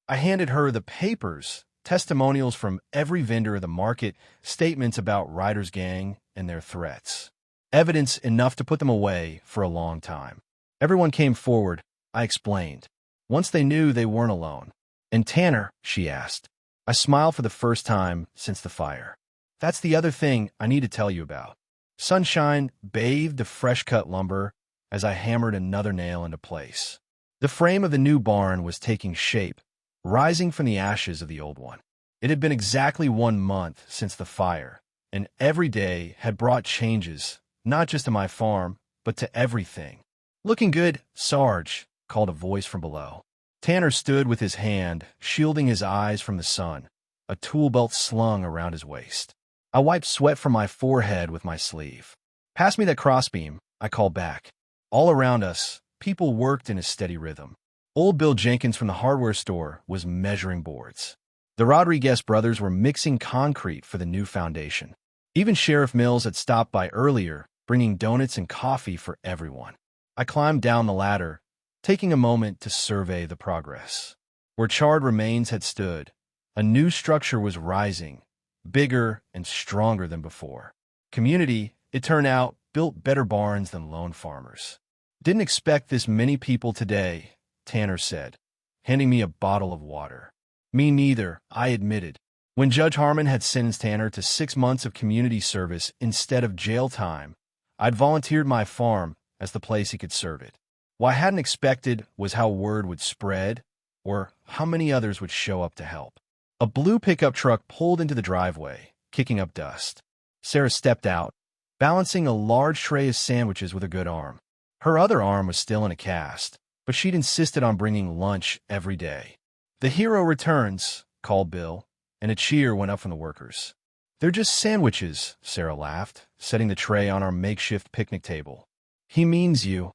I handed her the papers testimonials from every vendor of the market, statements about Ryder's gang and their threats. Evidence enough to put them away for a long time. Everyone came forward, I explained. Once they knew they weren't alone. "And Tanner?" she asked. I smiled for the first time since the fire. "That's the other thing I need to tell you about." Sunshine bathed the fresh-cut lumber as I hammered another nail into place. The frame of the new barn was taking shape, rising from the ashes of the old one. It had been exactly 1 month since the fire, and every day had brought changes, not just to my farm, but to everything. "Looking good, Sarge," called a voice from below. Tanner stood with his hand, shielding his eyes from the sun, a tool belt slung around his waist. I wiped sweat from my forehead with my sleeve. "Pass me that crossbeam," I called back. All around us, people worked in a steady rhythm. Old Bill Jenkins from the hardware store was measuring boards. The Rodriguez brothers were mixing concrete for the new foundation. Even Sheriff Mills had stopped by earlier, bringing donuts and coffee for everyone. I climbed down the ladder, taking a moment to survey the progress. Where charred remains had stood, a new structure was rising, bigger and stronger than before. Community, it turned out, built better barns than lone farmers. "Didn't expect this many people today," Tanner said, handing me a bottle of water. "Me neither," I admitted. When Judge Harmon had sentenced Tanner to 6 months of community service instead of jail time, I'd volunteered my farm as the place he could serve it. What I hadn't expected was how word would spread, or how many others would show up to help. A blue pickup truck pulled into the driveway, kicking up dust. Sarah stepped out, balancing a large tray of sandwiches with a good arm. Her other arm was still in a cast, but she'd insisted on bringing lunch every day. "The hero returns," called Bill, and a cheer went up from the workers. "They're just sandwiches," Sarah laughed, setting the tray on our makeshift picnic table. "He means you,"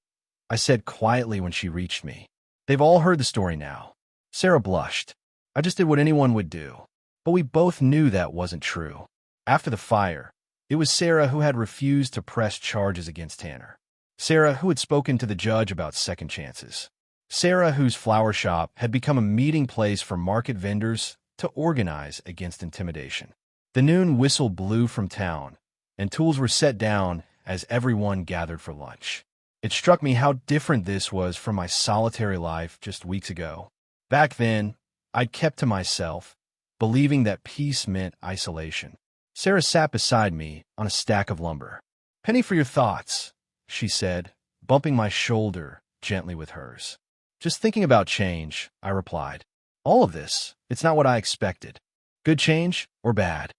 I said quietly when she reached me. "They've all heard the story now." Sarah blushed. "I just did what anyone would do." But we both knew that wasn't true. After the fire, it was Sarah who had refused to press charges against Tanner. Sarah who had spoken to the judge about second chances. Sarah whose flower shop had become a meeting place for market vendors to organize against intimidation. The noon whistle blew from town, and tools were set down as everyone gathered for lunch. It struck me how different this was from my solitary life just weeks ago. Back then, I'd kept to myself, believing that peace meant isolation. Sarah sat beside me on a stack of lumber. "Penny for your thoughts," she said, bumping my shoulder gently with hers. "Just thinking about change," I replied. "All of this, it's not what I expected. Good change or bad?"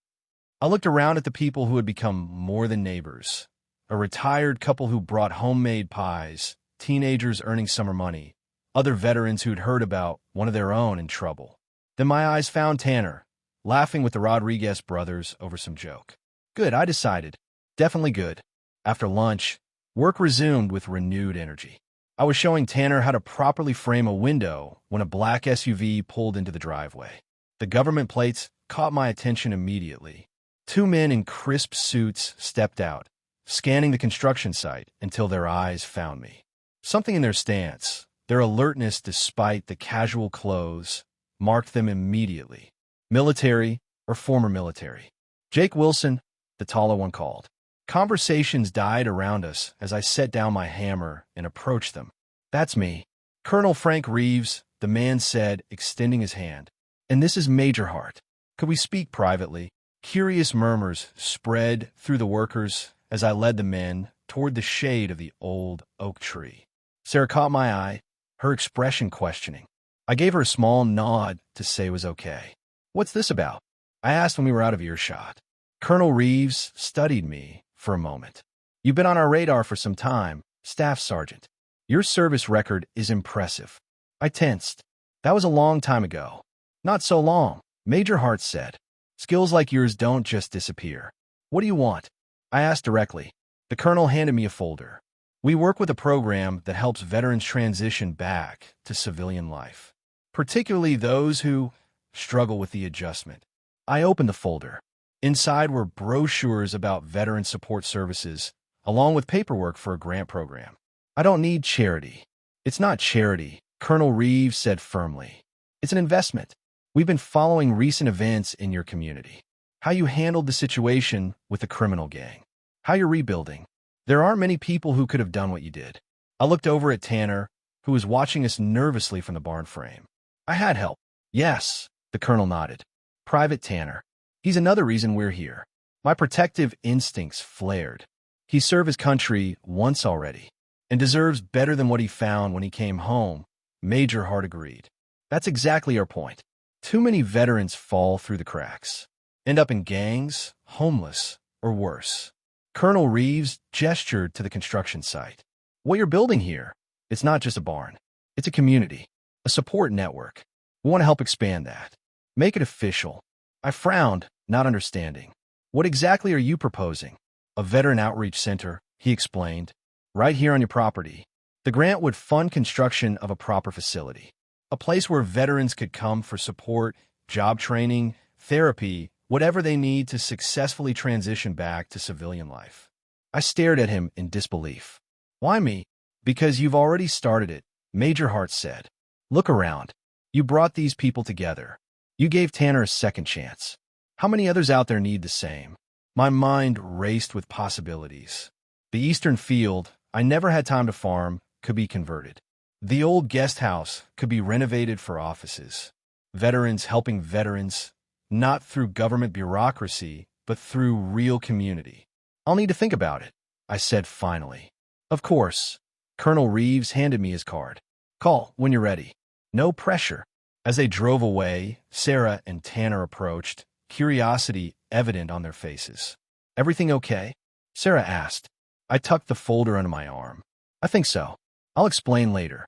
I looked around at the people who had become more than neighbors. A retired couple who brought homemade pies, teenagers earning summer money, other veterans who'd heard about one of their own in trouble. Then my eyes found Tanner, laughing with the Rodriguez brothers over some joke. Good, I decided. Definitely good. After lunch, work resumed with renewed energy. I was showing Tanner how to properly frame a window when a black SUV pulled into the driveway. The government plates caught my attention immediately. 2 men in crisp suits stepped out, scanning the construction site until their eyes found me. Something in their stance, their alertness despite the casual clothes, marked them immediately. Military or former military. "Jake Wilson," the taller one called. Conversations died around us as I set down my hammer and approached them. "That's me. Colonel Frank Reeves," the man said, extending his hand. "And this is Major Hart. Could we speak privately?" Curious murmurs spread through the workers as I led the men toward the shade of the old oak tree. Sarah caught my eye, her expression questioning. I gave her a small nod to say it was okay. "What's this about?" I asked when we were out of earshot. Colonel Reeves studied me for a moment. "You've been on our radar for some time, Staff Sergeant. Your service record is impressive." I tensed. "That was a long time ago." "Not so long," Major Hart said. "Skills like yours don't just disappear." "What do you want?" I asked directly. The colonel handed me a folder. "We work with a program that helps veterans transition back to civilian life, particularly those who struggle with the adjustment." I opened the folder. Inside were brochures about veteran support services, along with paperwork for a grant program. "I don't need charity." "It's not charity," Colonel Reeves said firmly. "It's an investment. We've been following recent events in your community. How you handled the situation with the criminal gang. How you're rebuilding. There aren't many people who could have done what you did. I looked over at Tanner, who was watching us nervously from the barn frame. I had help. Yes, the colonel nodded. Private Tanner. He's another reason we're here. My protective instincts flared. He served his country once already, and deserves better than what he found when he came home. Major Hart agreed. That's exactly our point. Too many veterans fall through the cracks, end up in gangs, homeless, or worse. Colonel Reeves gestured to the construction site. What you're building here, it's not just a barn. It's a community, a support network. We want to help expand that. Make it official. I frowned, not understanding. What exactly are you proposing? A veteran outreach center, he explained. Right here on your property. The grant would fund construction of a proper facility. A place where veterans could come for support, job training, therapy, whatever they need to successfully transition back to civilian life. I stared at him in disbelief. Why me? Because you've already started it, Major Hart said. Look around. You brought these people together. You gave Tanner a second chance. How many others out there need the same? My mind raced with possibilities. The eastern field, I never had time to farm, could be converted. The old guest house could be renovated for offices. Veterans helping veterans, not through government bureaucracy, but through real community. I'll need to think about it, I said finally. Of course. Colonel Reeves handed me his card. Call when you're ready. No pressure. As they drove away, Sarah and Tanner approached, curiosity evident on their faces. Everything okay? Sarah asked. I tucked the folder under my arm. I think so. I'll explain later.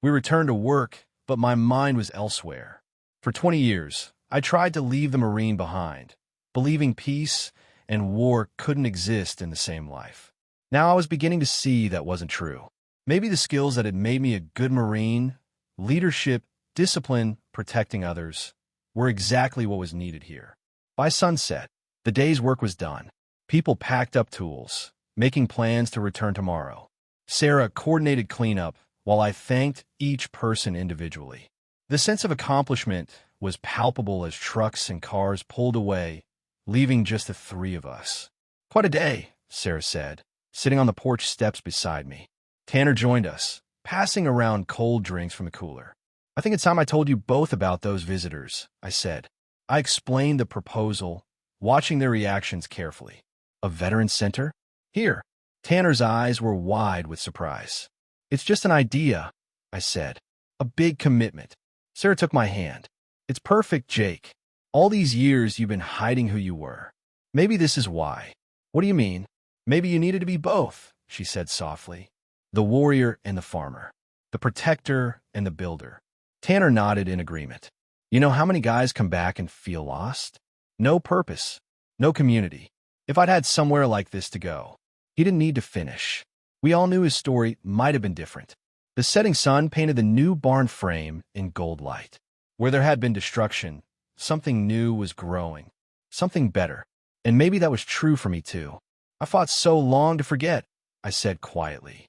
We returned to work, but my mind was elsewhere. For 20 years, I tried to leave the Marine behind, believing peace and war couldn't exist in the same life. Now I was beginning to see that wasn't true. Maybe the skills that had made me a good Marine, leadership, discipline, protecting others, were exactly what was needed here. By sunset, the day's work was done. People packed up tools, making plans to return tomorrow. Sarah coordinated cleanup while I thanked each person individually. The sense of accomplishment was palpable as trucks and cars pulled away, leaving just the three of us. Quite a day, Sarah said, sitting on the porch steps beside me. Tanner joined us, passing around cold drinks from the cooler. I think it's time I told you both about those visitors, I said. I explained the proposal, watching their reactions carefully. A veteran center? Here. Tanner's eyes were wide with surprise. It's just an idea, I said. A big commitment. Sarah took my hand. It's perfect, Jake. All these years you've been hiding who you were. Maybe this is why. What do you mean? Maybe you needed to be both, she said softly. The warrior and the farmer. The protector and the builder. Tanner nodded in agreement. You know how many guys come back and feel lost? No purpose. No community. If I'd had somewhere like this to go. He didn't need to finish. We all knew his story might have been different. The setting sun painted the new barn frame in gold light. Where there had been destruction, something new was growing. Something better. And maybe that was true for me too. I fought so long to forget, I said quietly.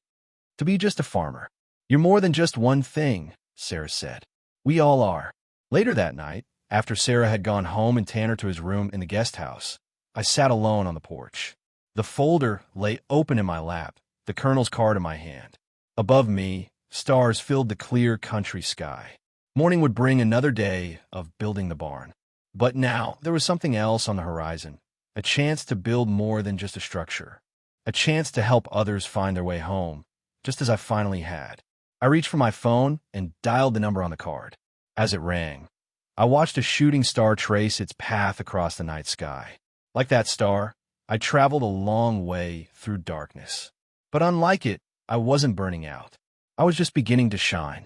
To be just a farmer. You're more than just one thing, Sarah said. We all are. Later that night, after Sarah had gone home and Tanner to his room in the guest house, I sat alone on the porch. The folder lay open in my lap, the colonel's card in my hand. Above me, stars filled the clear country sky. Morning would bring another day of building the barn. But now there was something else on the horizon, a chance to build more than just a structure, a chance to help others find their way home, just as I finally had. I reached for my phone and dialed the number on the card. As it rang, I watched a shooting star trace its path across the night sky. Like that star, I traveled a long way through darkness. But unlike it, I wasn't burning out. I was just beginning to shine.